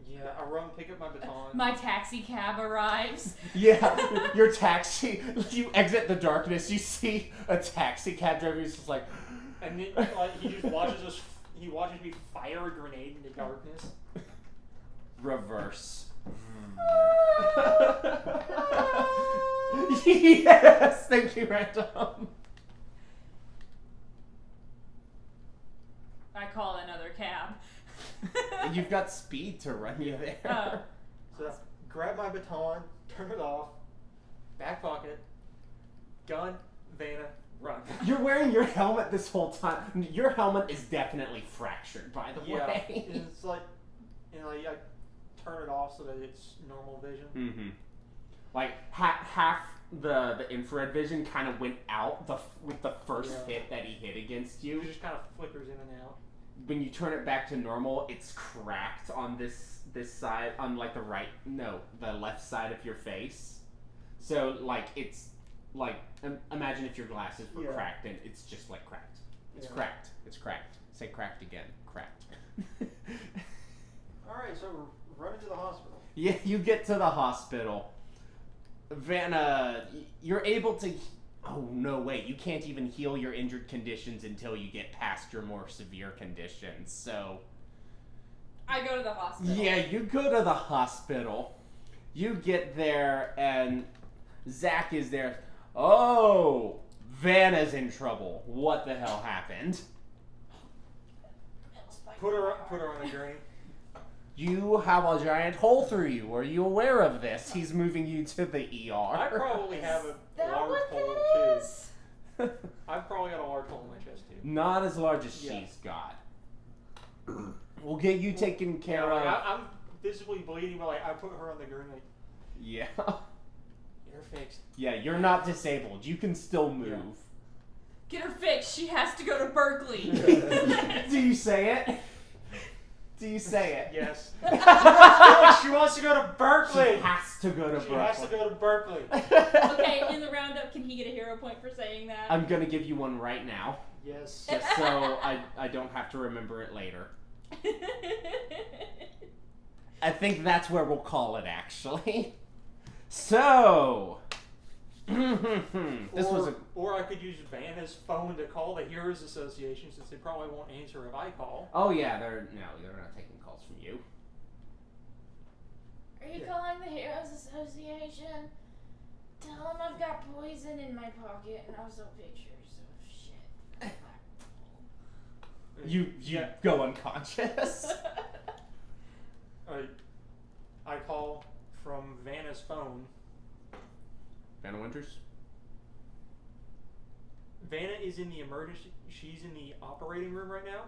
Yeah, I run, pick up my baton. My taxi cab arrives. Yeah, your taxi. You exit the darkness. You see a taxi cab driver. He's just like, And then, he just watches us. He watches me fire a grenade in the darkness. reverse. Yes, thank you, Random. I call another cab. You've got speed to run you there. Oh. So grab my baton, turn it off, back pocket, gun, Vana, run. You're wearing your helmet this whole time. Your helmet is definitely fractured, by the way. And it's like, I turn it off so that it's normal vision. Mm-hmm. Like half the infrared vision kind of went out with the first hit that he hit against you. It just kind of flickers in and out. When you turn it back to normal, it's cracked on this side, on like the left side of your face. So like it's like imagine if your glasses were cracked, and it's just like cracked. It's cracked. It's cracked. Say cracked again. Cracked. All right, so we're running to the hospital. Yeah, you get to the hospital. Vanna, you're able to... Oh, no, wait. You can't even heal your injured conditions until you get past your more severe conditions, so... I go to the hospital. Yeah, you go to the hospital. You get there, and Zach is there. Oh, Vanna's in trouble. What the hell happened? Put her on a gurney. You have a giant hole through you. Are you aware of this? He's moving you to the ER. I probably have a that large what hole that too. is? I've probably got a large hole in my chest too. Not as large as she's got. We'll get you taken care of. I'm visibly bleeding, but I put her on the gurney. Yeah. You're fixed. Yeah, you're not disabled. You can still move. Get her fixed. She has to go to Berkeley. Do you say it? Do you say it? Yes. She wants to go to Berkeley. She has to go to Berkeley. She has to go to Berkeley. Okay, in the roundup, can he get a hero point for saying that? I'm gonna give you one right now, Yes. just so I don't have to remember it later. I think that's where we'll call it, actually. So... Or I could use Vanna's phone to call the Heroes Association, since they probably won't answer if I call. Oh yeah, they're not taking calls from you. Are you calling the Heroes Association? Tell them I've got poison in my pocket and also pictures of shit. You go unconscious. I call from Vanna's phone. Vanna Winters? Vana is in the emergency. She's in the operating room right now.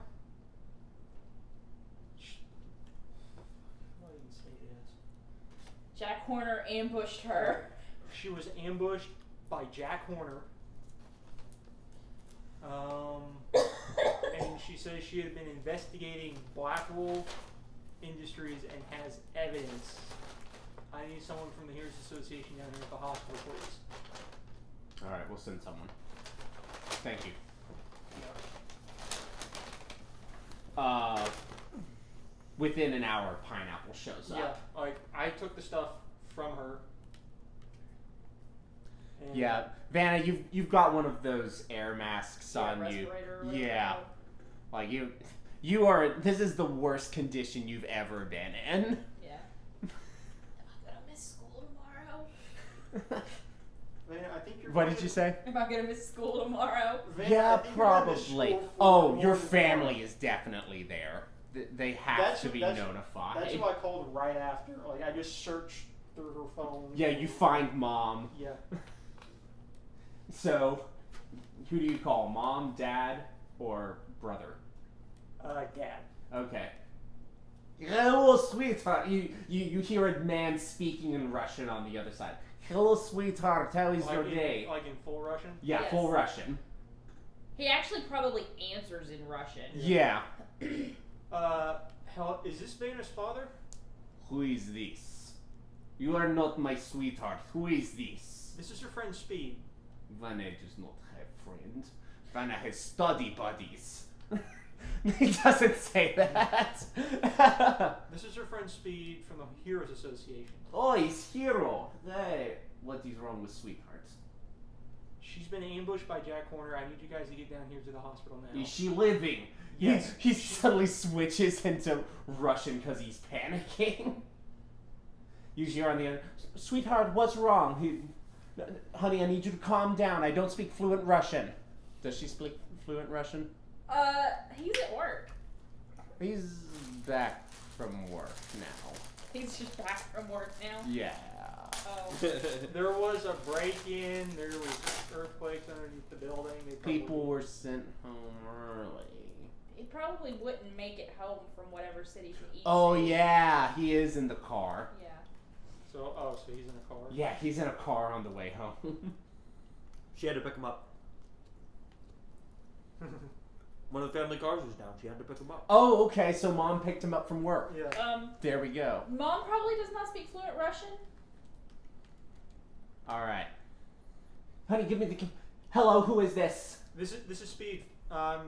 What did I say this? Jack Horner ambushed her. She was ambushed by Jack Horner. And she says she had been investigating Black Wolf Industries and has evidence. I need someone from the Heroes Association down here at the hospital, please. Alright, we'll send someone. Thank you. Within an hour, Pineapple shows up. Yeah, I took the stuff from her. And Yeah, Vanna, you've got one of those air masks on you. Respirator or whatever. Yeah, like you are. This is the worst condition you've ever been in. Yeah. Am I gonna miss school tomorrow? Vana, I think you're. What did you say? Am I gonna miss school tomorrow? Vana, Yeah, I think you're gonna miss probably. school for Oh, more your than family tomorrow. is definitely there. They have to be notified. That's who I called right after. Like, I just searched through her phone. Yeah, you find Mom. Yeah. So, who do you call? Mom, Dad, or brother? Dad. Okay. Hello, sweetheart. You hear a man speaking in Russian on the other side. Hello, sweetheart. How is your day? Like in full Russian? Yeah, Yes. full Russian. He actually probably answers in Russian. Yeah. Is this Vana's father? Who is this? You are not my sweetheart. Who is this? This is her friend Speed. Vana does not have friends. Vana has study buddies. He doesn't say that. This is her friend Speed from the Heroes Association. Oh, he's hero. Hey, what is wrong with sweetheart? She's been ambushed by Jack Horner. I need you guys to get down here to the hospital now. Is she living? Yes. He suddenly switches into Russian because he's panicking. You hear on the other, sweetheart, what's wrong? Honey, I need you to calm down. I don't speak fluent Russian. Does she speak fluent Russian? He's at work. He's back from work now. He's just back from work now. Yeah. Oh. There was a break-in. There was earthquakes underneath the building. People were sent home early. He probably wouldn't make it home from whatever city to eat. Oh yeah, he is in the car. Yeah. So he's in a car. Yeah, he's in a car on the way home. She had to pick him up. One of the family cars was down. She had to pick him up. Oh, okay. So mom picked him up from work. Yeah. There we go. Mom probably does not speak fluent Russian. All right. Honey, give me the. Hello, who is this? This is Speed. A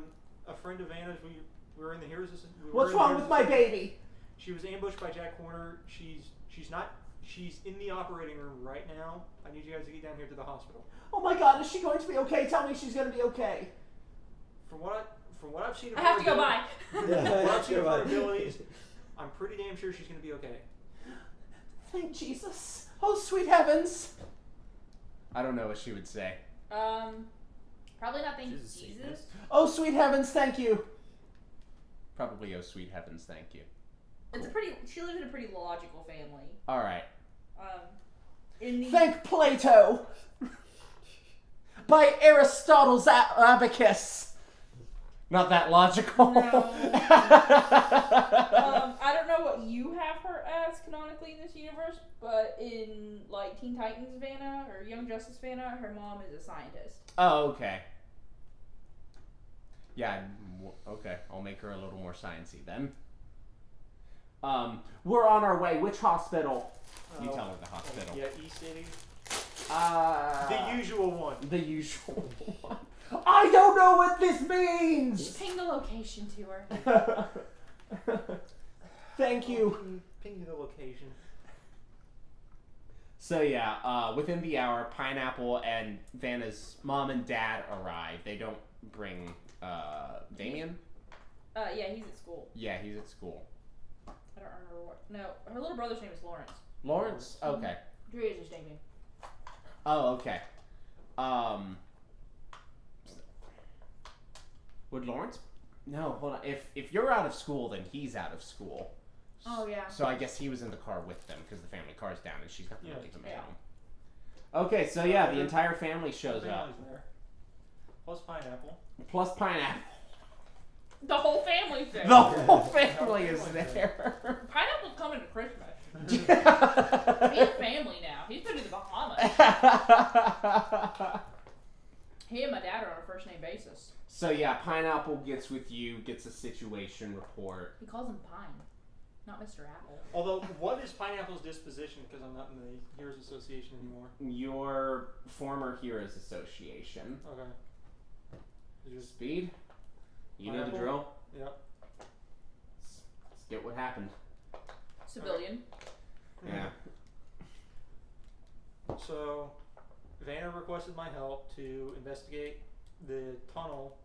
friend of Vana's. We were in the Heroes. What's wrong with my baby? She was ambushed by Jack Horner. She's in the operating room right now. I need you guys to get down here to the hospital. Oh my God, is she going to be okay? Tell me she's going to be okay. From what I've seen of I her have to go by. From what I've seen of her abilities, I'm pretty damn sure she's going to be okay. Thank Jesus. Oh, sweet heavens. I don't know what she would say. Probably not thank Jesus. Jesus. Oh, sweet heavens, thank you. Probably, oh, sweet heavens, thank you. She lives in a pretty logical family. All right. In the Thank Plato. By Aristotle's abacus. Not that logical. No. I don't know what you have her as canonically in this universe, but in like Teen Titans Vana or Young Justice Vana, her mom is a scientist. Oh, okay. Yeah, okay. I'll make her a little more sciencey then. We're on our way. Which hospital? You tell her the hospital. Yeah, East City. The The usual one. The usual one. I don't know what this means! Just ping the location to her. Thank you. Ping the location. So yeah, within the hour, Pineapple and Vanna's mom and dad arrive. They don't bring Damien? Yeah, he's at school. Yeah, he's at school. I don't remember what. No, her little brother's name is Lawrence. Lawrence? Okay. Drew is his nickname. Oh, okay. Would Lawrence? No, hold on. If you're out of school, then he's out of school. Oh yeah. So I guess he was in the car with them because the family car's down and she's got to take them Yeah. home. Okay, so yeah, the entire family shows up. Family's there. Plus Pineapple. Plus Pineapple. The whole family's there. The whole family is there. Pineapple's coming to Christmas. He's family now. He's been to the Bahamas. He and my dad are on a first name basis. So yeah, Pineapple gets with you, gets a situation report. He calls him Pine, not Mr. Apple. Although, what is Pineapple's disposition? Because I'm not in the Heroes Association anymore. Your former Heroes Association. Okay. Just Speed? You know the Pineapple? drill? Yep. Let's get what happened. Civilian. Yeah. So, Vana requested my help to investigate the tunnel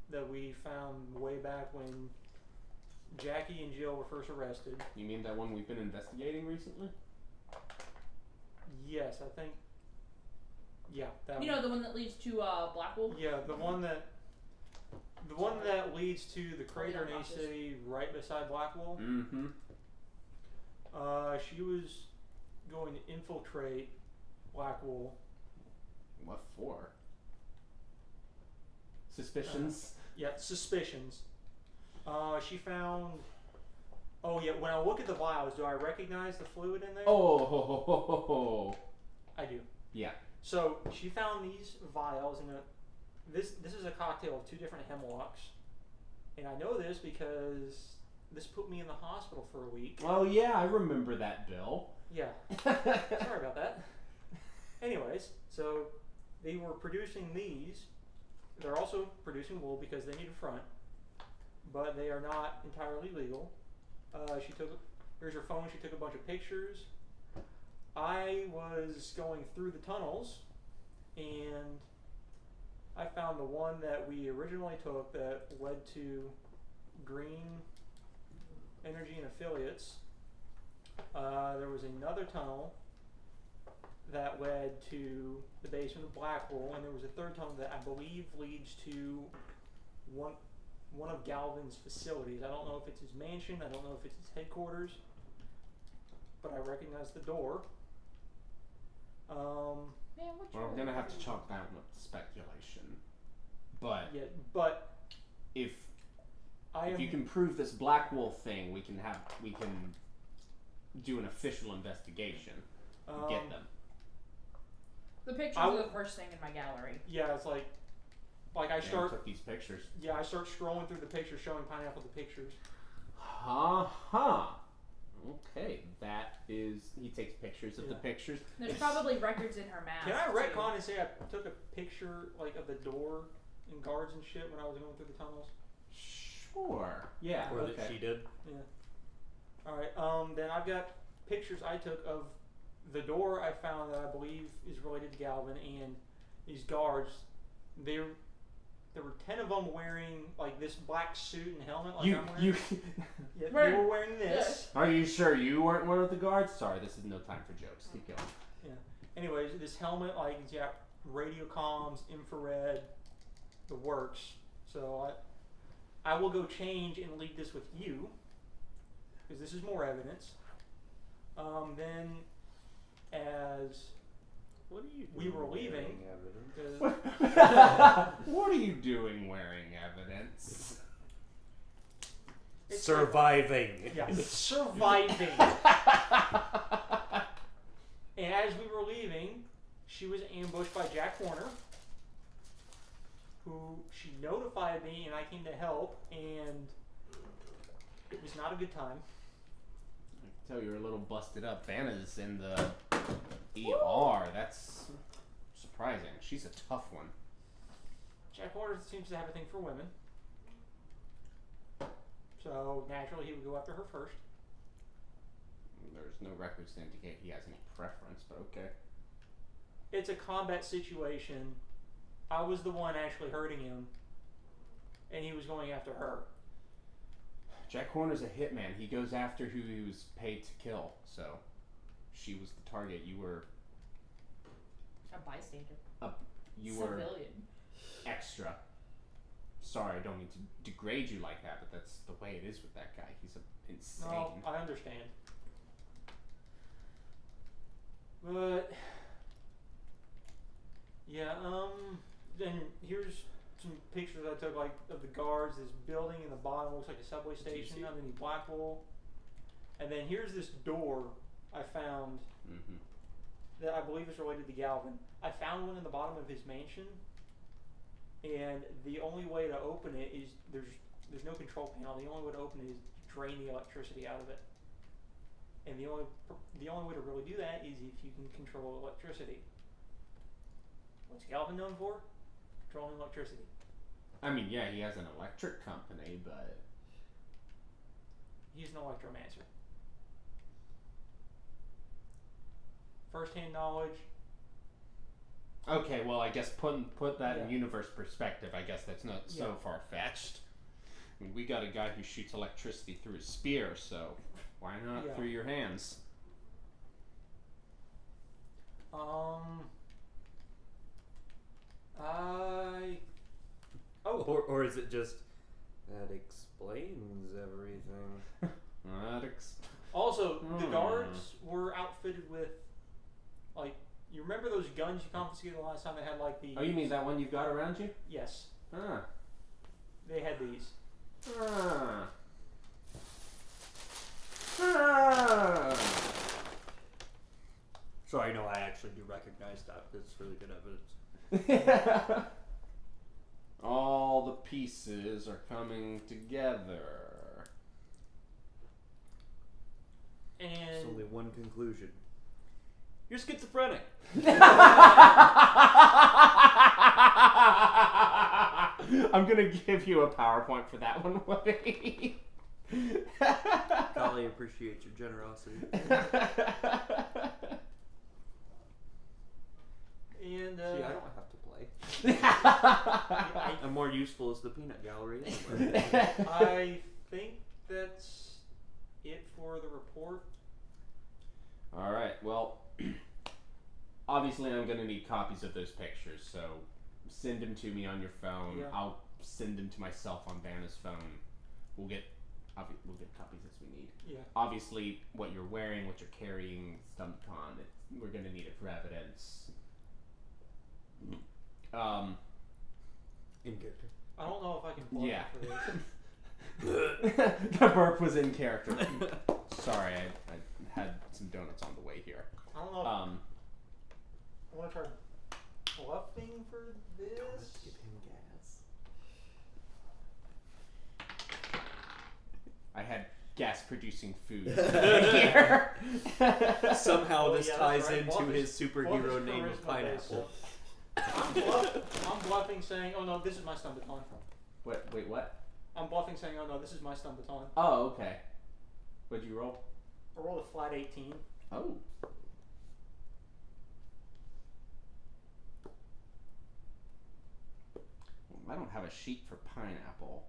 that we found way back when Jackie and Jill were first arrested. You mean that one we've been investigating recently? Yes, I think. Yeah, that You one. know the one that leads to Blackwolf? Yeah, the one that leads to the crater in A City right beside Blackwell. Mm-hmm. She was going to infiltrate Blackwell. What for? Suspicions? Yeah, suspicions. She found. Oh yeah, when I look at the vials, do I recognize the fluid in there? Oh, ho, ho, ho, ho, ho. I do. Yeah. So she found these vials in a. This is a cocktail of 2 different hemlocks, and I know this because this put me in the hospital for a week. Oh yeah, I remember that, Bill. Yeah. Sorry about that. Anyways, so they were producing these. They're also producing wool because they need a front, but they are not entirely legal. Here's her phone. She took a bunch of pictures. I was going through the tunnels, and I found the one that we originally took that led to Green Energy and Affiliates. There was another tunnel that led to the basement of Blackwell, and there was a third tunnel that I believe leads to one of Galvin's facilities. I don't know if it's his mansion, I don't know if it's his headquarters, but I recognize the door. Man, what's Well, we're gonna have to chalk that one up to speculation. But Yeah, but if you can prove this Blackwell thing, we can do an official investigation and get them. The pictures are the first thing in my gallery. Yeah, it's like I Dan start. took these pictures. Yeah, I start scrolling through the pictures, showing Pineapple the pictures. Okay, that is. He takes pictures of the pictures. There's probably records in her mask. Can I too. retcon and say I took a picture of the door and guards and shit when I was going through the tunnels? Sure. Yeah. Or okay. that she did. Yeah. All right. Then I've got pictures I took of the door I found that I believe is related to Galvin, and these guards. There were 10 of them wearing like this black suit and helmet. Like I'm wearing. Yeah, they were wearing this. Are you sure you weren't one of the guards? Sorry, this is no time for jokes. Keep going. Yeah. Anyways, this helmet, like, it's got radio comms, infrared, the works. So I will go change and leave this with you, because this is more evidence. Then, as What are you doing? we were leaving, What are you doing wearing evidence? surviving. yeah, surviving. And as we were leaving, she was ambushed by Jack Horner, who she notified me, and I came to help, and it was not a good time. I can tell you're a little busted up. Vana's in the ER. That's surprising. She's a tough one. Jack Horner seems to have a thing for women. So naturally he would go after her first. There's no records to indicate he has any preference, but okay. It's a combat situation. I was the one actually hurting him, and he was going after her. Jack Horner's a hitman. He goes after who he was paid to kill. So she was the target. You were A bystander. you were Civilian. extra. Sorry, I don't mean to degrade you like that, but that's the way it is with that guy. He's insane. No, I understand. But yeah, then here's some pictures I took, like, of the guards. This building in the bottom looks like a subway station underneath Blackwell. And then here's this door I found that I believe is related to Galvin. I found one in the bottom of his mansion, and the only way to open it is there's no control panel. The only way to open it is to drain the electricity out of it. And the only way to really do that is if you can control electricity. What's Galvin known for? Controlling electricity. I mean, yeah, he has an electric company, but He's an electromancer. First-hand knowledge. okay. Well, I guess put that in Yeah. universe perspective. I guess that's not so far-fetched. I mean, we got a guy who shoots electricity through his spear, so why not through your hands? Or is it just that explains everything? Also, the guards were outfitted with, like, you remember those guns you confiscated the last time? They had like the. Oh, you mean that one you've got around you? Yes, Ah. they had these. Ah. Ah. So I know I actually do recognize that. It's really good evidence. Yeah. All the pieces are coming together. And There's only one conclusion. You're schizophrenic. I'm gonna give you a PowerPoint for that one, Woody. Golly, appreciate your generosity. And See, I don't have to play. I I'm more useful as the peanut gallery. I think that's it for the report. All right. Well, obviously, I'm gonna need copies of those pictures, so send them to me on your phone. Yeah. I'll send them to myself on Vana's phone. We'll get copies as we need. Yeah. Obviously, what you're wearing, what you're carrying, stumped on. We're gonna need it for evidence. In character. I don't know if I can plug Yeah. for this. The burp was in character. Sorry, I had some donuts on the way here. I don't know. If I want to try bluffing for this. Give him gas. I had gas-producing food here. Somehow Oh, this yeah, ties that's right. into Bluff his is superhero name of charisma Pineapple. based, so- I'm bluffing saying, oh no, this is my stun baton. Wait, what? I'm bluffing saying, oh no, this is my stun baton. Oh, okay. What'd you roll? I rolled a flat 18. Oh. I don't have a sheet for pineapple.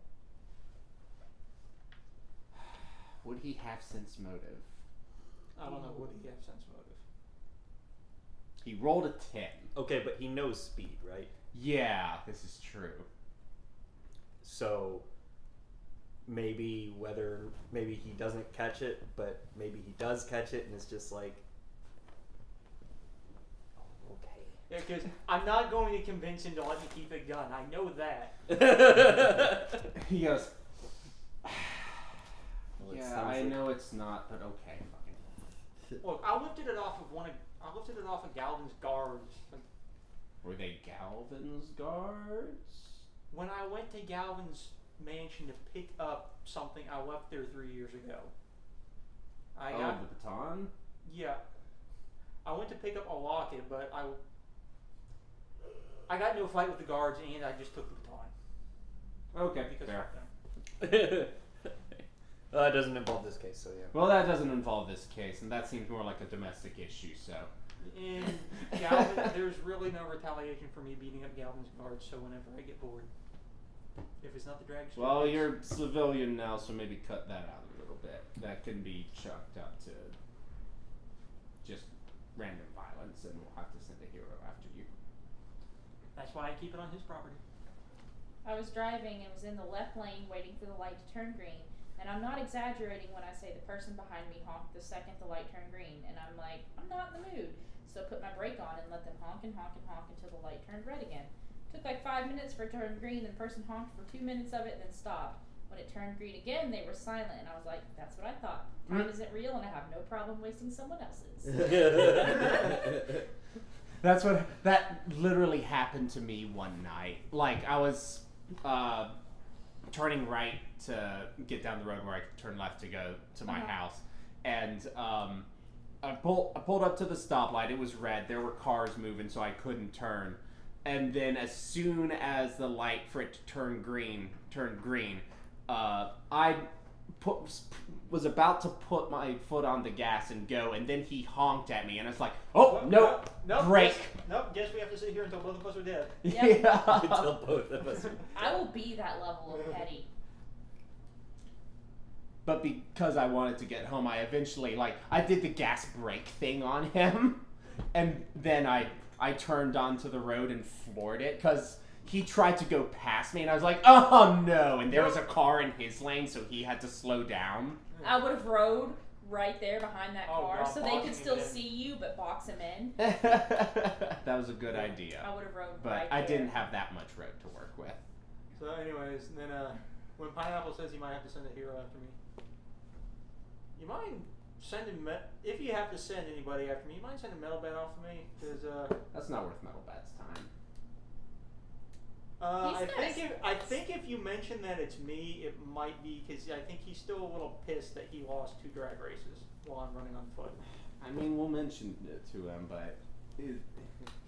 Would he have sense motive? I don't know, would he have sense motive? He rolled a 10. Okay, but he knows speed, right? Yeah, this is true. So maybe he doesn't catch it, but maybe he does catch it, and it's just like, oh, okay. Yeah, because I'm not going to convince him to let me keep a gun. I know that. He goes, Well, it yeah, sounds I like- know it's not, but okay, fucking. Look, I lifted it off of Galvin's guards. Were they Galvin's guards? When I went to Galvin's mansion to pick up something I left there 3 years ago. The baton? Yeah. I went to pick up a locket, but I got into a fight with the guards and I just took the baton. Okay, Because fair. fuck them. It doesn't involve this case, so yeah. Well, that doesn't involve this case, and that seems more like a domestic issue, so. In Galvin, there's really no retaliation for me beating up Galvin's guards, so whenever I get bored. If it's not the drag strip. Well, you're civilian now, so maybe cut that out a little bit. That can be chucked up to just random violence, and we'll have to send a hero after you. That's why I keep it on his property. I was driving and was in the left lane waiting for the light to turn green. And I'm not exaggerating when I say the person behind me honked the second the light turned green. And I'm like, I'm not in the mood. So I put my brake on and let them honk and honk and honk until the light turned red again. Took like 5 minutes for it to turn green, then the person honked for 2 minutes of it and then stopped. When it turned green again, they were silent, and I was like, that's what I thought. Time isn't real, and I have no problem wasting someone else's. That literally happened to me one night. Like, I was turning right to get down the road where I could turn left to go to my house. And I pulled up to the stoplight. It was red. There were cars moving, so I couldn't turn. And then as soon as the light for it to turn green, I was about to put my foot on the gas and go, and then he honked at me, and I was like, oh, nope, brake. Guess we have to sit here until both of us are dead. Yep. Yeah. Until both of us. I will be that level of petty. But because I wanted to get home, I eventually, I did the gas brake thing on him, and then I turned onto the road and floored it, because he tried to go past me, and I was like, oh no, and there was a car in his lane, so he had to slow down. I would have rode right there behind that car God, so they boxing could still him in. see you, but box him in. That was a good idea. I would have rode But right I there. didn't have that much road to work with. So anyways, then when Pineapple says he might have to send a hero after me, you mind sending if you have to send anybody after me, you mind sending Metal Bat off of me? Because That's not worth Metal Bat's time. I think if you mention that it's me, it might be because I think he's still a little pissed that he lost 2 drag races while I'm running on foot. I mean, we'll mention it to him, but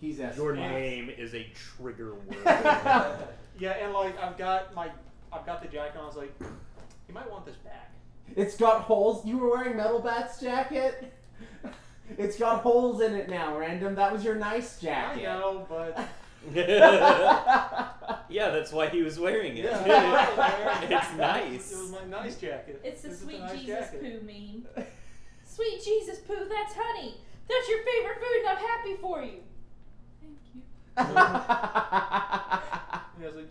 He's as Your fast. name is a trigger word. Yeah, and like I've got the jacket on. I was like, you might want this back. It's got holes. You were wearing Metal Bat's jacket? It's got holes in it now, Random. That was your nice jacket. I know, but Yeah, that's why he was wearing it. yeah, It's nice. It was my nice jacket. It's the This is sweet nice Jesus jacket. poo meme. Sweet Jesus poo, that's honey. That's your favorite food, and I'm happy for you. Thank you. Yeah, I was like,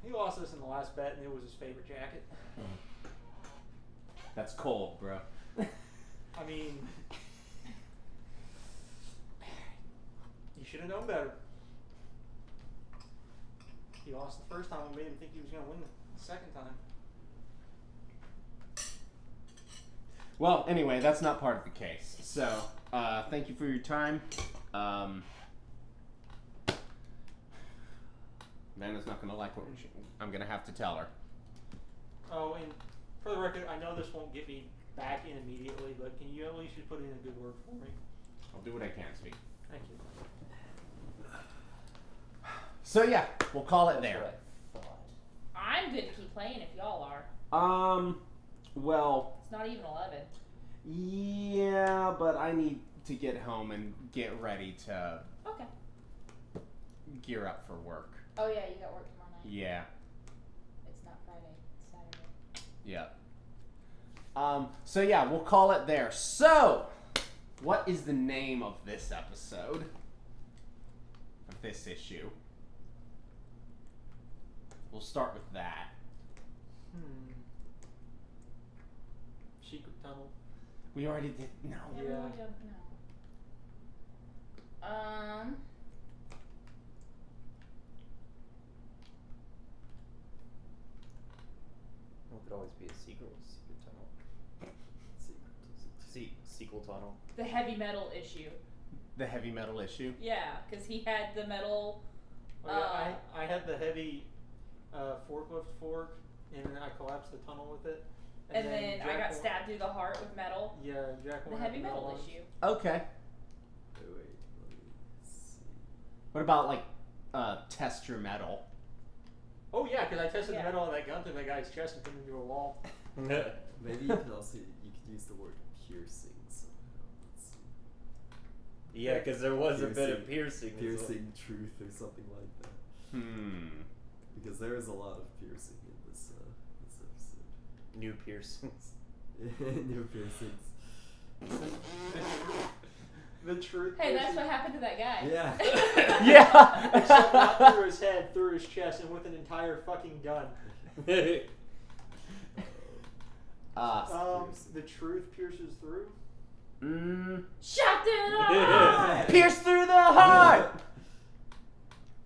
he lost this in the last bet, and it was his favorite jacket. That's cold, bro. I mean, you should have known better. He lost the first time and made him think he was going to win the second time. Well, anyway, that's not part of the case. So, thank you for your time. Vana's not gonna like what I'm gonna have to tell her. Oh, and for the record, I know this won't get me back in immediately, but can you at least just put in a good word for me? I'll do what I can, sweet. Thank you. So yeah, we'll call it there. I'm good to keep playing if y'all are. Well, It's not even 11. yeah, but I need to get home and get ready to Okay. gear up for work. Oh yeah, you got work tomorrow night. Yeah, It's not Friday, it's Saturday. yeah. So yeah, we'll call it there. So, what is the name of this episode? Of this issue? We'll start with that. Secret tunnel. We already did. No. Yeah, Yeah. we don't know. Well, it could always be a secret tunnel. Sequel tunnel. The heavy metal issue. The heavy metal issue. Yeah, because he had the metal. Oh, yeah, I had the heavy forklift fork, and then I collapsed the tunnel with it. And then I Jack got wa- stabbed through the heart with metal. Yeah, Jack The wanted heavy the metal ones. issue. Okay. Wait, let me see. What about like test your metal? Oh yeah, because I tested Yeah. the metal on that gun through that guy's chest and put him into a wall. Maybe you could also use the word piercing somehow. Let's see. Yeah, because there was a bit of piercing. as well. Piercing truth or something like that. Because there is a lot of piercing in this episode. New piercings. New piercings. The truth. Hey, that's what happened to that guy. Yeah. Yeah. Except not through his head, through his chest, and with an entire fucking gun. The truth pierces through. Shot through the heart! Pierce through the heart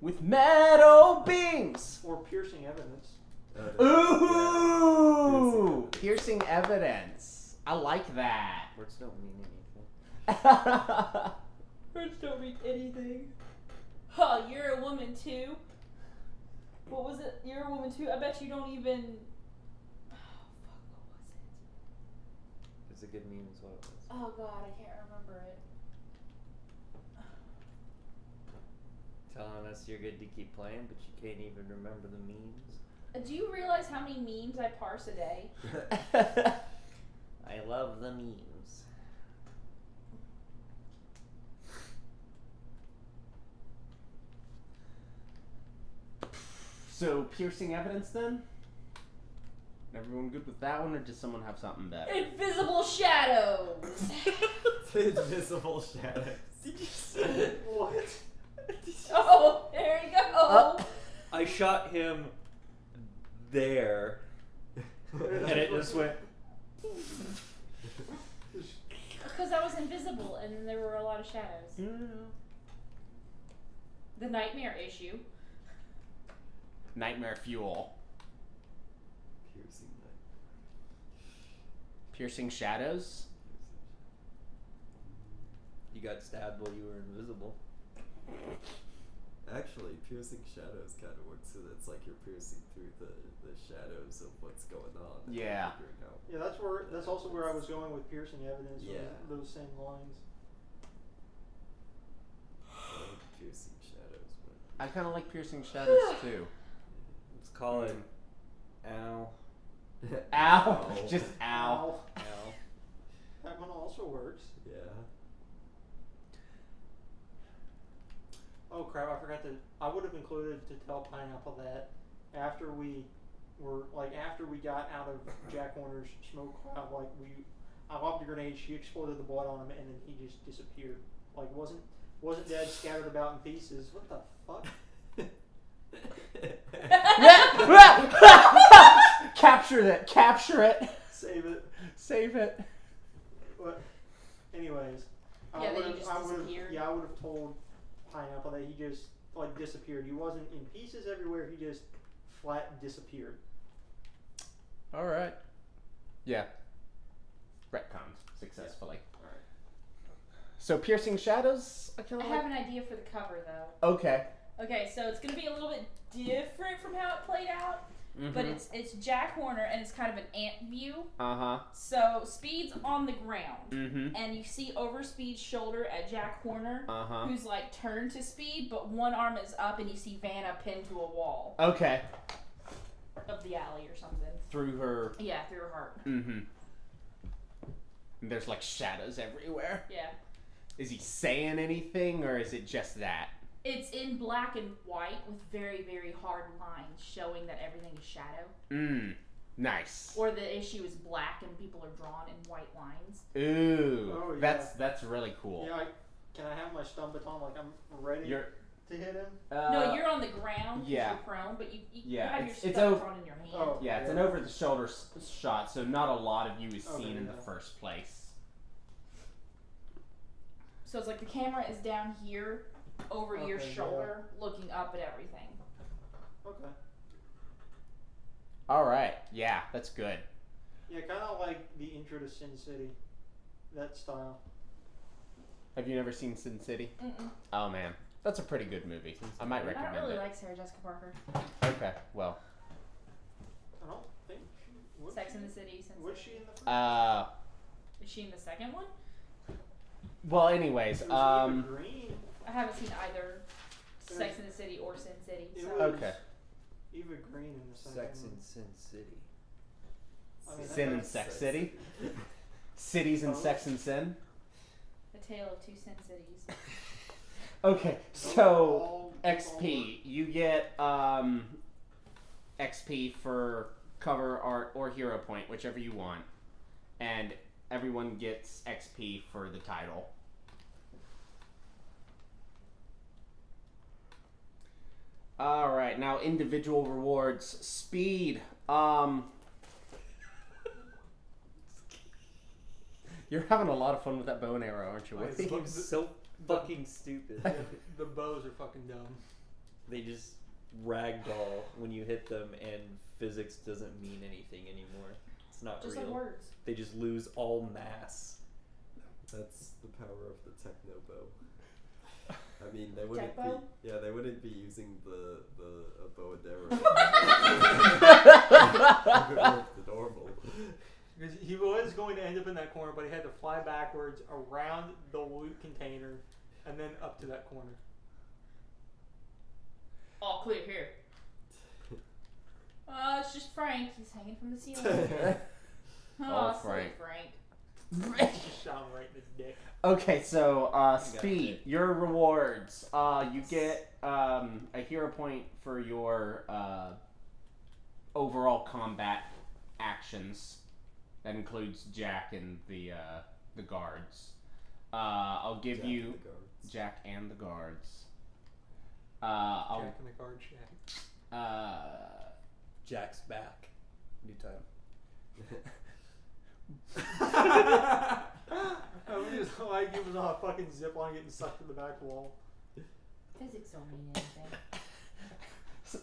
with metal beams. Or piercing evidence. Ooh, piercing evidence. I like that. Words don't mean anything. Words don't mean anything. Oh, you're a woman too? What was it? You're a woman too? I bet you don't even... Oh, fuck, what was it? It's a good meme as well. Oh god, I can't remember it. Telling us you're good to keep playing, but you can't even remember the memes. Do you realize how many memes I parse a day? I love the memes. So, piercing evidence then? Everyone good with that one, or does someone have something better? Invisible shadows! Invisible shadows. Did you say what? Oh, there you go! I shot him there, and it just went. Because I was invisible and then there were a lot of shadows. The nightmare issue. Nightmare fuel. Piercing Piercing shadows? You got stabbed while you were invisible. Actually, piercing shadows kind of works so that's like you're piercing through the shadows of what's going on. and Yeah. figuring out. Yeah, that's also where I was going with piercing evidence. Yeah. Those same lines. Piercing Shadows. I kind of like Piercing Shadows too. Let's call it Ow. Ow! Just ow. Ow. That one also works. Yeah. Oh crap! I forgot to. I would have included to tell Pineapple that after we got out of Jack Horner's smoke cloud, I lobbed a grenade. She exploded the blood on him, and then he just disappeared. Like wasn't dead, scattered about in pieces. What the fuck? Capture it. Save it. But anyways, Yeah, then he just disappeared. I would have told Pineapple that he just disappeared. He wasn't in pieces everywhere. He just flat disappeared. All right. Yeah. Retconned successfully. All right. So Piercing Shadows. I have an idea for the cover though. Okay. Okay, so it's gonna be a little bit different from how it played out, but it's Jack Horner and it's kind of an ant view. So Speed's on the ground, and you see over Speed's shoulder at Jack Horner, who's like turned to Speed, but one arm is up, and you see Vanna pinned to a wall. Okay. Of the alley or something. Through her. Yeah, through her heart. And there's like shadows everywhere. Yeah. Is he saying anything, or is it just that? It's in black and white with very, very hard lines showing that everything is shadow. Nice. Or the issue is black and people are drawn in white lines. Ooh. Oh, yeah. That's really cool. Yeah. Can I have my stun baton like I'm ready to hit him? No, you're on the ground. Yeah. You're prone, but you yeah, have your it's stun baton in your hand. Oh, yeah, it's an over-the-shoulder shot, so not a lot of you is seen in the yeah. first place. So it's like the camera is down here over your shoulder looking up at everything. Okay. All right. Yeah, that's good. Yeah, kind of like the intro to Sin City. That style. Have you never seen Sin City? Mm-mm. Oh, man. That's a pretty good movie. I might I recommend don't really it. like Sarah Jessica Parker. Okay, well. I don't think she was. Sex in the City. Sin Was City. she in the first? Is she in the second one? Well, anyways, It was Eva Green. I haven't seen either Sex in the City or Sin City. It So. was Okay. Eva Green in the second Sex one. in Sin City. I mean, Sin and that's- Sex City? Cities and Sex and Sin? A Tale of Two Sin Cities. Okay, so XP. You get XP for cover art or hero point, whichever you want. And everyone gets XP for the title. Alright, now individual rewards. Speed. You're having a lot of fun with that bow and arrow, aren't you? Oh, This game's so fucking stupid. The bows are fucking dumb. They just ragdoll when you hit them, and physics doesn't mean anything anymore. It's not Just real. like words. They just lose all mass. That's the power of the techno bow. I mean, they wouldn't Tech bow? be. Yeah, they wouldn't be using the bow and arrow. The normal. Because he was going to end up in that corner, but he had to fly backwards around the loot container and then up to that corner. All clear here. It's just Frank. He's hanging from the ceiling. Oh, silly Frank. Frank. Just shot him right in the dick. Okay, so speed. Your rewards. You get a hero point for your overall combat actions. That includes Jack and the guards. I'll give Jack you and the guards. Jack and the guards. Jack in the guard shack. Jack's back. New time. I was just like he was on a fucking zip line getting sucked to the back wall. Physics don't mean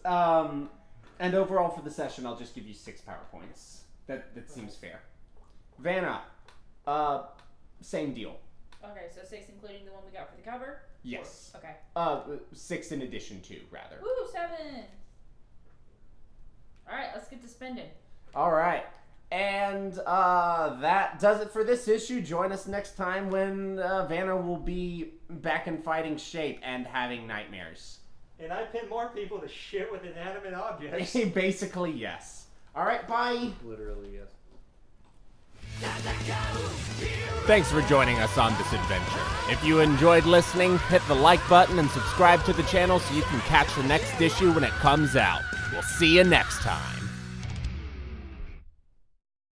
anything. And overall for the session, I'll just give you 6 power points. That seems fair. Vanna, same deal. Okay, so 6 including the one we got for the cover? Yes. Okay. 6 in addition to, rather. Woo, 7! Alright, let's get to spending. All right. And that does it for this issue. Join us next time when Vana will be back in fighting shape and having nightmares. And I pin more people to shit with inanimate objects. Basically, yes. All right, bye. Literally, yes. Thanks for joining us on this adventure. If you enjoyed listening, hit the like button and subscribe to the channel so you can catch the next issue when it comes out. We'll see you next time.